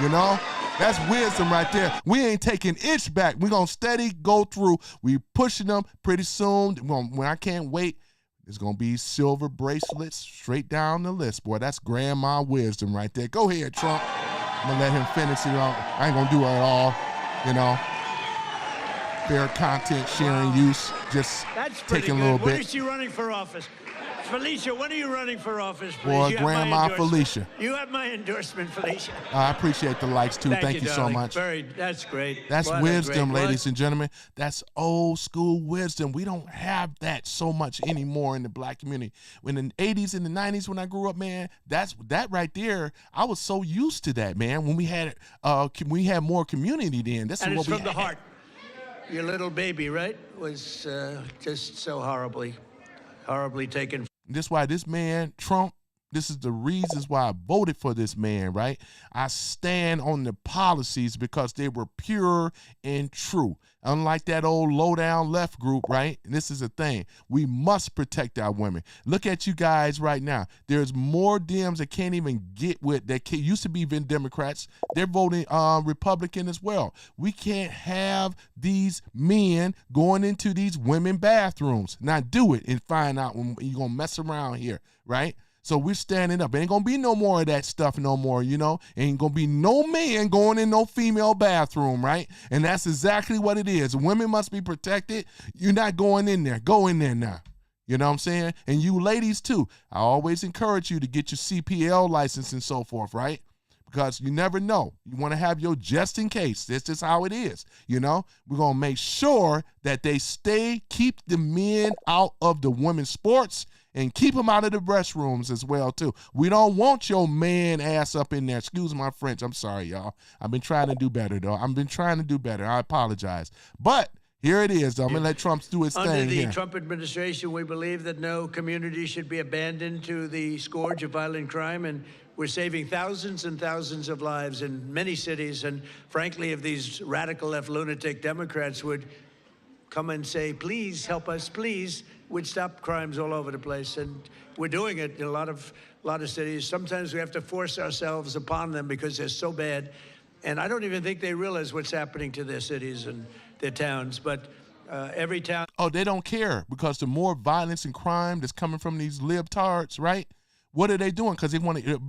you know? That's wisdom right there. We ain't taking inch back. We're going to steady go through. We pushing them pretty soon. When I can't wait, it's going to be silver bracelets straight down the list. Boy, that's grandma wisdom right there. Go ahead, Trump. I'm going to let him finish it off. I ain't going to do it all, you know. Fair content sharing use, just taking a little bit. When is she running for office? Felicia, when are you running for office, please? Boy, Grandma Felicia. You have my endorsement, Felicia. I appreciate the likes, too. Thank you so much. That's great. That's wisdom, ladies and gentlemen. That's old school wisdom. We don't have that so much anymore in the black community. In the 80s and the 90s when I grew up, man, that right there, I was so used to that, man. When we had more community then. That's and what it's we from the heart. Your little baby, right, was just so horribly taken. That's why this man, Trump, This is the reasons why I voted for this man, right? I stand on the policies because they were pure and true. Unlike that old low-down left group, right? And this is the thing. We must protect our women. Look at you guys right now. There's more Dems that can't even get with, that used to be even Democrats. They're voting Republican as well. We can't have these men going into these women bathrooms. Now do it and find out when you're going to mess around here, right? So we're standing up. Ain't gonna be no more of that stuff no more, you know? Ain't gonna be no man going in no female bathroom, right? And that's exactly what it is. Women must be protected. You're not going in there. Go in there now. You know what I'm saying? And you ladies too. I always encourage you to get your CPL license and so forth, right? Because you never know. You want to have your just in case. That's just how it is. You know, we're going to make sure that they keep the men out of the women's sports and keep them out of the restrooms as well, too. We don't want your man ass up in there. Excuse my French. I'm sorry, y'all. I've been trying to do better, though. I've been trying to do better. I apologize. But here it is, though. I'm going to let Trump do his thing Under the here. Trump administration, we believe that no community should be abandoned to the scourge of violent crime, and we're saving thousands and thousands of lives in many cities. And frankly, if these radical left lunatic Democrats would come and say, please help us, please, we'd stop crimes all over the place. And we're doing it in a lot of cities. Sometimes we have to force ourselves upon them because they're so bad. And I don't even think they realize what's happening to their cities and their towns. But every town. Oh, they don't care, because the more violence and crime that's coming from these libtards, right? What are they doing? Because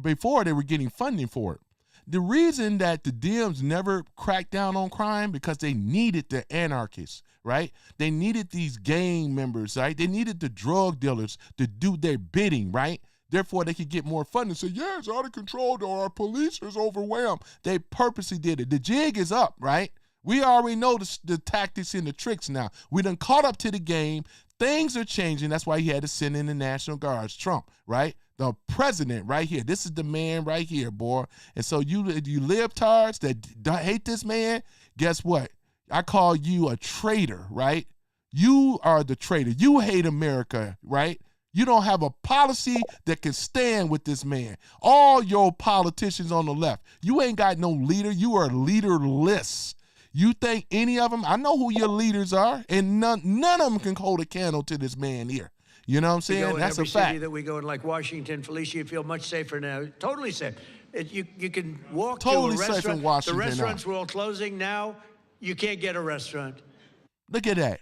before they were getting funding for it. The reason that the Dems never cracked down on crime, because they needed the anarchists, right? They needed these gang members, right? They needed the drug dealers to do their bidding, right? Therefore, they could get more funding. So, yeah, it's out of control, though. Our police is overwhelmed. They purposely did it. The jig is up, right? We already know the tactics and the tricks now. We done caught up to the game. Things are changing. That's why he had to send in the National Guards, Trump, right? The president right here. This is the man right here, boy. And so you libtards that hate this man, guess what? I call you a traitor, right? You are the traitor. You hate America, right? You don't have a policy that can stand with this man. All your politicians on the left, you ain't got no leader. You are leaderless. You think any of them, I know who your leaders are, and none of them can hold a candle to this man here. You know what I'm saying? That's a fact. Every city that we go in, like Washington, Felicia, you feel much safer now. Totally safe. You can walk totally to a restaurant. Safe in Washington. The restaurants were all closing. Now you can't get a restaurant. Look at that.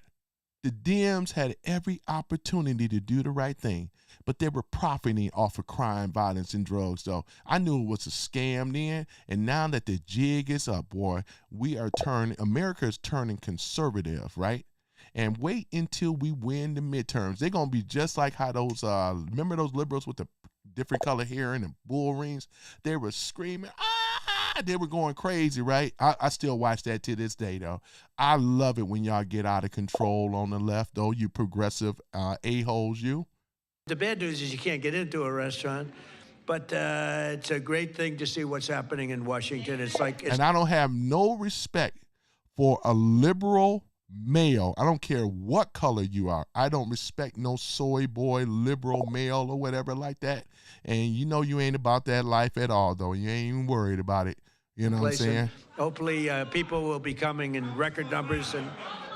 The Dems had every opportunity to do the right thing, but they were profiting off of crime, violence, and drugs, though. I knew it was a scam then, and now that the jig is up, boy, America is turning conservative, right? And wait until we win the midterms. They're going to be just like how those, remember those liberals with the different color hair and the bull rings? They were screaming, ah! They were going crazy, right? I still watch that to this day, though. I love it when y'all get out of control on the left, though, you progressive a-holes, you. The bad news is you can't get into a restaurant, but it's a great thing to see what's happening in Washington. And I don't have no respect for a liberal male. I don't care what color you are. I don't respect no soy boy, liberal male or whatever like that. And you know you ain't about that life at all, though. You ain't even worried about it. You know what I'm saying? Hopefully people will be coming in record numbers. And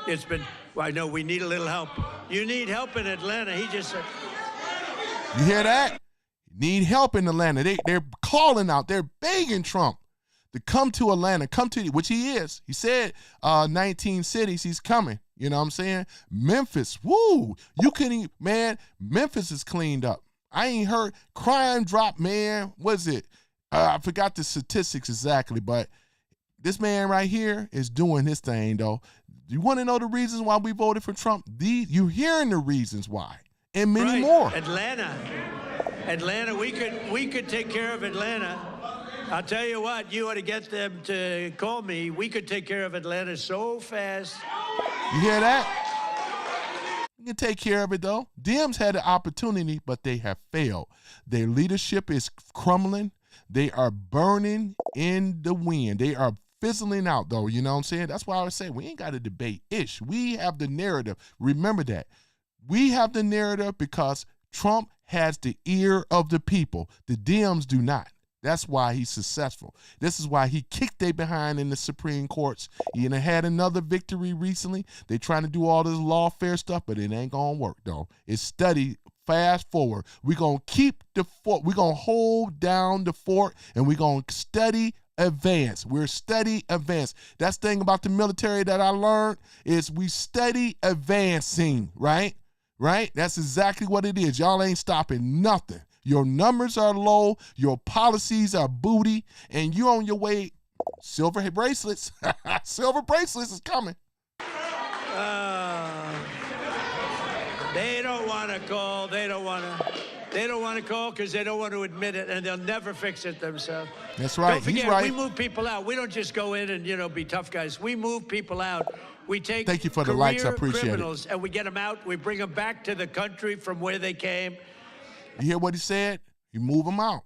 it's been, well, I know we need a little help. You need help in Atlanta. He just said. You hear that? Need help in Atlanta. They're calling out. They're begging Trump to come to Atlanta, which he is. He said 19 cities he's coming. You know what I'm saying? Memphis, woo. You couldn't, man, Memphis is cleaned up. I ain't heard crime drop, man. What is it? I forgot the statistics exactly, but this man right here is doing his thing, though. You want to know the reasons why we voted for Trump? You're hearing the reasons why, and many more. Atlanta, we could take care of Atlanta. I'll tell you what, you ought to get them to call me. We could take care of Atlanta so fast. You hear that? We can take care of it, though. Dems had the opportunity, but they have failed. Their leadership is crumbling. They are burning in the wind. They are fizzling out, though. You know what I'm saying? That's why I was saying we ain't got to debate ish. We have the narrative. Remember that. We have the narrative because Trump has the ear of the people. The Dems do not. That's why he's successful. This is why he kicked they behind in the Supreme Courts. He had another victory recently. They trying to do all this lawfare stuff, but it ain't gonna work though. It's study fast forward. We're gonna keep the fort. We're gonna hold down the fort, and we're gonna study advance. We're study advance. That's the thing about the military that I learned is we study advancing, right? Right? That's exactly what it is. Y'all ain't stopping nothing. Your numbers are low, your policies are booty, and you on your way. Silver bracelets. Silver bracelets is coming. They don't want to call. They don't want to call because they don't want to admit it, and they'll never fix it themselves. That's right. Don't forget, he's right. We move people out. We don't just go in and, be tough guys. We move people out. We take Thank you for the likes. I appreciate criminals it. And we get them out. We bring them back to the country from where they came. You hear what he said? You move them out.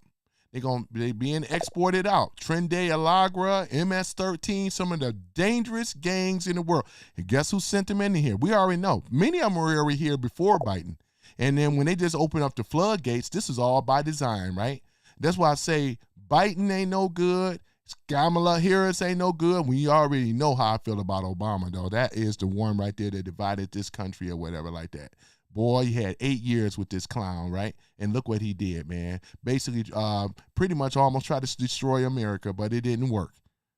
They being exported out. Trende Alagra, MS-13, some of the dangerous gangs in the world. And guess who sent them in here? We already know. Many of them were already here before Biden. And then when they just open up the floodgates, this is all by design, right? That's why I say Biden ain't no good. Kamala Harris ain't no good. We already know how I feel about Obama, though. That is the one right there that divided this country or whatever like that. Boy, he had 8 years with this clown, right? And look what he did, man. Basically, pretty much almost tried to destroy America, but it didn't work.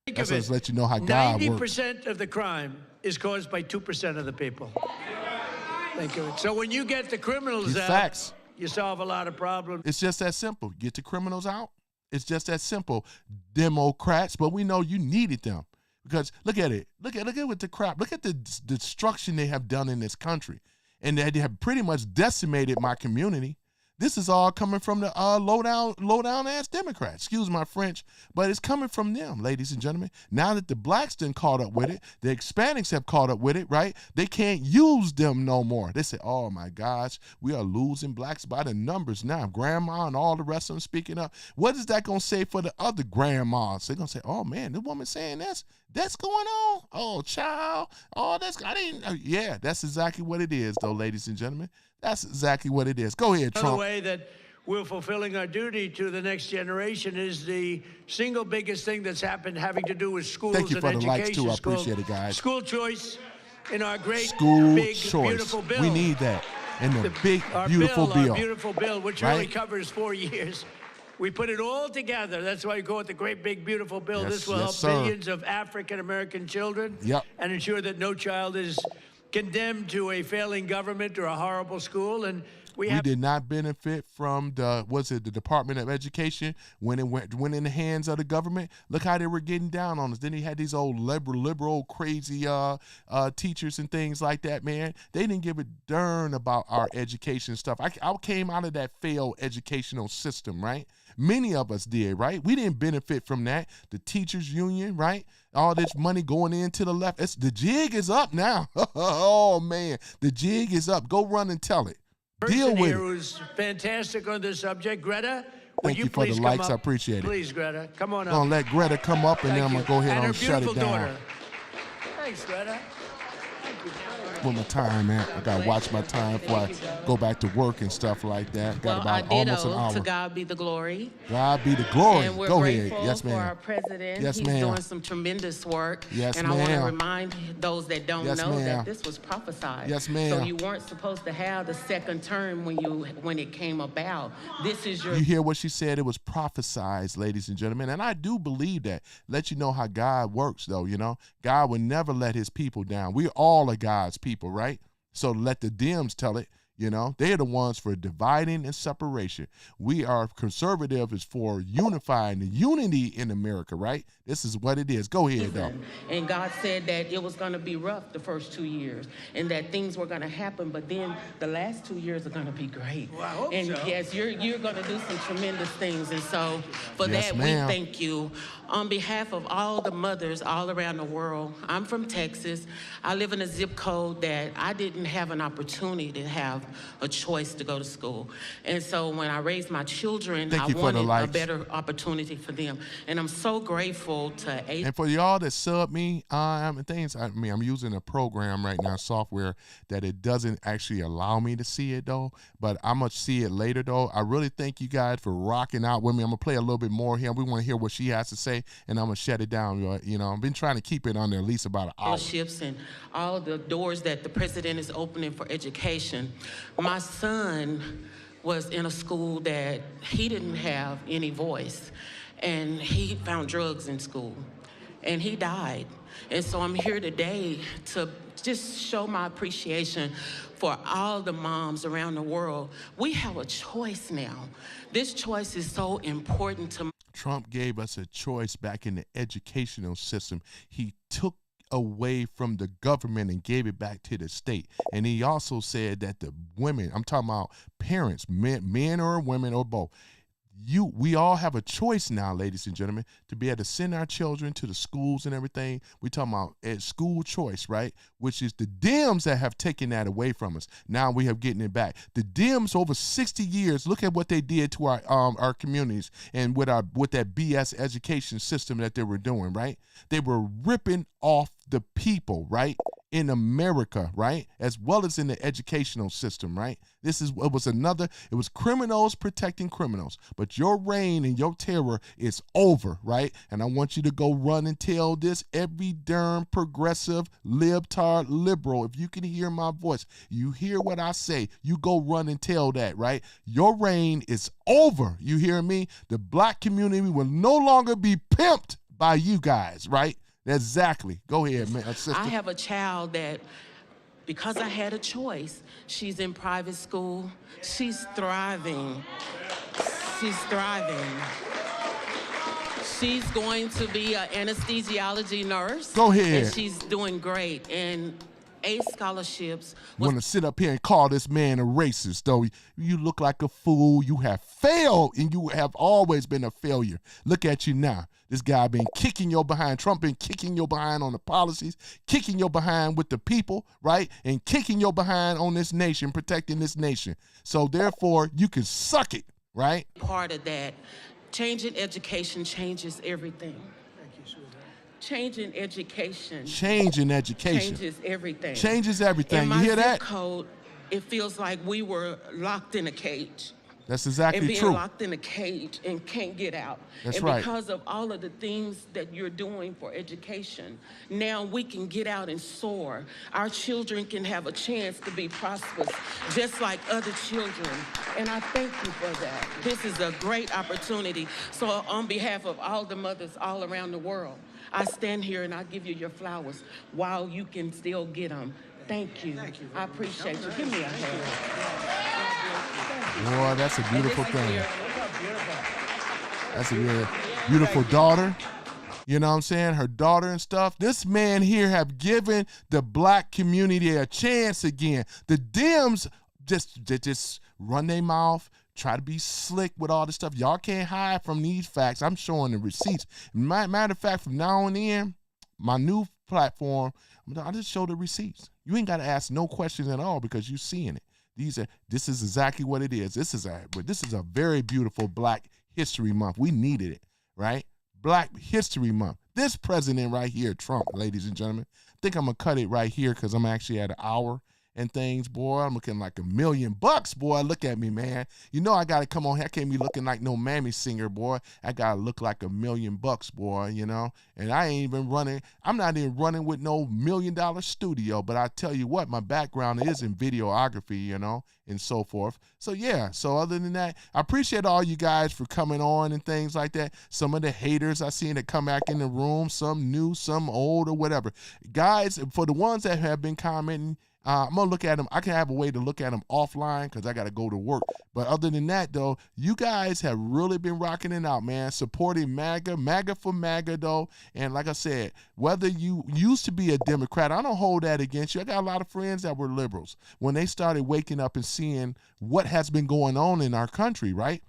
That's just let you know how God works. 90% of the crime is caused by 2% of the people. Think of it. So when you get the criminals out, facts. You solve a lot of problems. It's just that simple. Get the criminals out. It's just that simple. Democrats, but we know you needed them. Because look at it. Look at what the crap. Look at the destruction they have done in this country. And they have pretty much decimated my community. This is all coming from the low down ass Democrats. Excuse my French, but it's coming from them, ladies and gentlemen. Now that the blacks done caught up with it, the Hispanics have caught up with it, right? They can't use them no more. They say, oh my gosh, we are losing blacks by the numbers now. Grandma and all the rest of them speaking up. What is that going to say for the other grandmas? They're going to say, oh man, this woman saying that's going on. Oh, child. Oh, yeah, that's exactly what it is though, ladies and gentlemen. That's exactly what it is. Go ahead, Trump. Another way that we're fulfilling our duty to the next generation is the single biggest thing that's happened having to do with schools and education. Thank you for the likes, too. I appreciate it, guys. School choice in our great, big, beautiful bill. We need that. And the big, beautiful bill. Our beautiful bill, which only covers 4 years. We put it all together. That's why we call it the great, big, beautiful bill. This will help billions of African-American children and ensure that no child is condemned to a failing government or a horrible school. And we did not benefit from the Department of Education when it went in the hands of the government. Look how they were getting down on us. Then they had these old liberal, crazy teachers and things like that, man. They didn't give a darn about our education stuff. I came out of that failed educational system, right? Many of us did, right? We didn't benefit from that. The teachers union, right? All this money going into the left. The jig is up now. Oh, man. The jig is up. Go run and tell it. Deal with it. Who's fantastic on this subject. Greta, thank you for the likes. I appreciate it. Please, Greta, come on up. I'm going to let Greta come up, and then I'm going to go ahead and shut it down. Daughter. Thanks, Greta. With my time, man. I got to watch my time before I go back to work and stuff like that. Got about almost an hour. To God be the glory. God be the glory. And we're go grateful ahead. Yes, ma'am. for our president. Yes, He's doing some tremendous work. Yes, and ma'am. I want to remind those that don't know that this was prophesied. Yes, ma'am. So you weren't supposed to have the second term when it came about. This is your. You hear what she said? It was prophesied, ladies and gentlemen. And I do believe that. Let you know how God works, though, you know. God would never let his people down. We all are God's people, right? So let the Dems tell it, you know. They're the ones for dividing and separation. We are conservative is for unifying the unity in America, right? This is what it is. Go ahead, though. And God said that it was going to be rough the first 2 years and that things were going to happen, but then the last 2 years are going to be great. Well, I hope and so. yes, you're going to do some tremendous things. And so for that, ma'am. we thank you. On behalf of all the mothers all around the world, I'm from Texas. I live in a zip code that I didn't have an opportunity to have have a choice to go to school. And so when I raised my children, Thank I you for wanted the a likes. better opportunity for them. And I'm so grateful to And for y'all that sub me, and things, I mean, I'm using a program right now, software, that it doesn't actually allow me to see it though, but I'm gonna see it later though. I really thank you guys for rocking out with me. I'm gonna play a little bit more here. We want to hear what she has to say, and I'm gonna shut it down. You know, I've been trying to keep it under at least about an hour. Scholarships and all the doors that the president is opening for education. My son was in a school that he didn't have any voice, and he found drugs in school, and he died. And so I'm here today to just show my appreciation for all the moms around the world. We have a choice now. This choice is so important to Trump gave us a choice back in the educational system. He took away from the government and gave it back to the state. And he also said that the women, I'm talking about parents, men or women or both, we all have a choice now, ladies and gentlemen, to be able to send our children to the schools and everything. We're talking about school choice, right? Which is the Dems that have taken that away from us. Now we have getting it back. The Dems over 60 years, look at what they did to our communities and with that BS education system that they were doing, right? They were ripping off the people, right? In America, right? As well as in the educational system, right? It was criminals protecting criminals. But your reign and your terror is over, right? And I want you to go run and tell this every darn progressive, libtard, liberal. If you can hear my voice, you hear what I say, you go run and tell that, right? Your reign is over. You hear me? The black community will no longer be pimped by you guys, right? Exactly. Go ahead, man. Sister. I have a child that, because I had a choice, she's in private school. She's thriving. She's thriving. She's going to be an anesthesiology nurse. Go ahead. And she's doing great. And 8 scholarships. Want to sit up here and call this man a racist, though. You look like a fool. You have failed, and you have always been a failure. Look at you now. This guy been kicking your behind. Trump been kicking your behind on the policies, kicking your behind with the people, right? And kicking your behind on this nation, protecting this nation. So therefore, you can suck it, right? Part of that. Changing education changes everything. Changing education. Changing education. Changes everything. Changes everything. In you hear my that? zip code, it feels like we were locked in a cage. That's exactly and being true. locked in a cage and can't get out. That's and right. Because of all of the things that you're doing for education, now we can get out and soar. Our children can have a chance to be prosperous, just like other children. And I thank you for that. This is a great opportunity. So on behalf of all the mothers all around the world, I stand here and I give you your flowers while you can still get them. Thank you. Thank you. I appreciate you. Give me a hand. Boy, that's a beautiful thing. That's a beautiful daughter. You know what I'm saying? Her daughter and stuff. This man here have given the black community a chance again. The Dems just run their mouth, try to be slick with all this stuff. Y'all can't hide from these facts. I'm showing the receipts. Matter of fact, from now on in, my new platform, I just show the receipts. You ain't got to ask no questions at all because you're seeing it. This is exactly what it is. This is a very beautiful Black History Month. We needed it, right? Black History Month. This president right here, Trump, ladies and gentlemen. I think I'm gonna cut it right here because I'm actually at an hour and things, boy. I'm looking like $1 million, boy. Look at me, man. You know I gotta come on here. I can't be looking like no mammy singer, boy. I gotta look like $1 million, boy, you know? And I ain't even running, I'm not even running with no $1 million studio, but I tell you what, my background is in videography, you know, and so forth. So yeah, so other than that, I appreciate all you guys for coming on and things like that. Some of the haters I seen that come back in the room, some new, some old or whatever. Guys, for the ones that have been commenting, I'm going to look at them. I can have a way to look at them offline because I got to go to work. But other than that, though, you guys have really been rocking it out, man. Supporting MAGA, MAGA for MAGA, though. And like I said, whether you used to be a Democrat, I don't hold that against you. I got a lot of friends that were liberals. When they started waking up and seeing what has been going on in our country, right?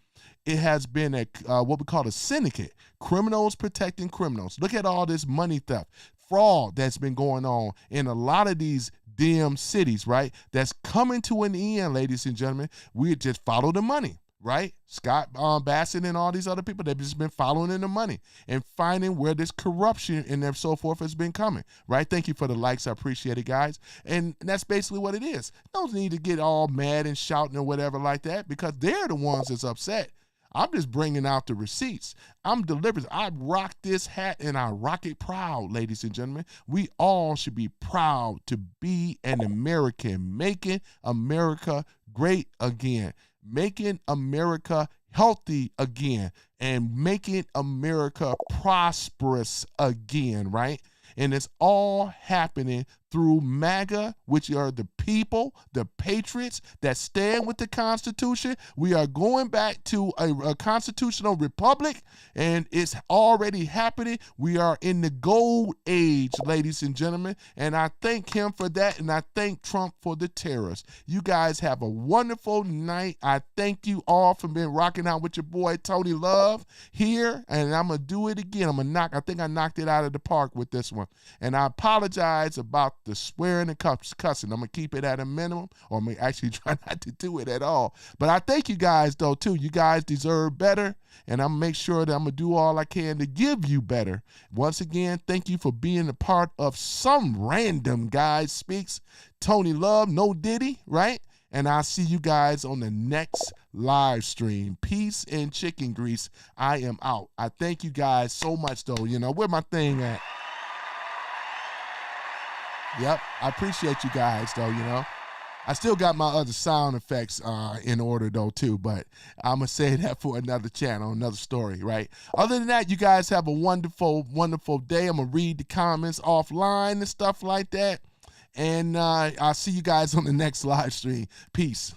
It has been what we call a syndicate, criminals protecting criminals. Look at all this money theft, fraud that's been going on in a lot of these damn cities, right? That's coming to an end, ladies and gentlemen. We just follow the money, right? Scott Bassett and all these other people, they've just been following in the money and finding where this corruption and so forth has been coming, right? Thank you for the likes. I appreciate it, guys. And that's basically what it is. No need to get all mad and shouting or whatever like that, because they're the ones that's upset. I'm just bringing out the receipts. I'm delivering. I rock this hat and I rock it proud, ladies and gentlemen. We all should be proud to be an American, making America great again, making America healthy again, and making America prosperous again, right? And it's all happening through MAGA, which are the people, the patriots that stand with the Constitution. We are going back to a constitutional republic, and it's already happening. We are in the gold age, ladies and gentlemen, and I thank him for that, and I thank Trump for the terrorists. You guys have a wonderful night. I thank you all for being rocking out with your boy Tony Love here, and I'm going to do it again. I think I knocked it out of the park with this one, and I apologize about the swearing and cussing. I'm going to keep it at a minimum, or I'm going to actually try not to do it at all. But I thank you guys, though, too. You guys deserve better, and I'm going to make sure that I'm going to do all I can to give you better. Once again, thank you for being a part of Some Random Guy Speaks. Tony Love, no Diddy, right? And I'll see you guys on the next live stream. Peace and chicken grease. I am out. I thank you guys so much, though. You know, where my thing at? Yep, I appreciate you guys, though, you know. I still got my other sound effects in order, though, too, but I'm going to say that for another channel, another story, right? Other than that, you guys have a wonderful, wonderful day. I'm going to read the comments offline and stuff like that, and I'll see you guys on the next live stream. Peace.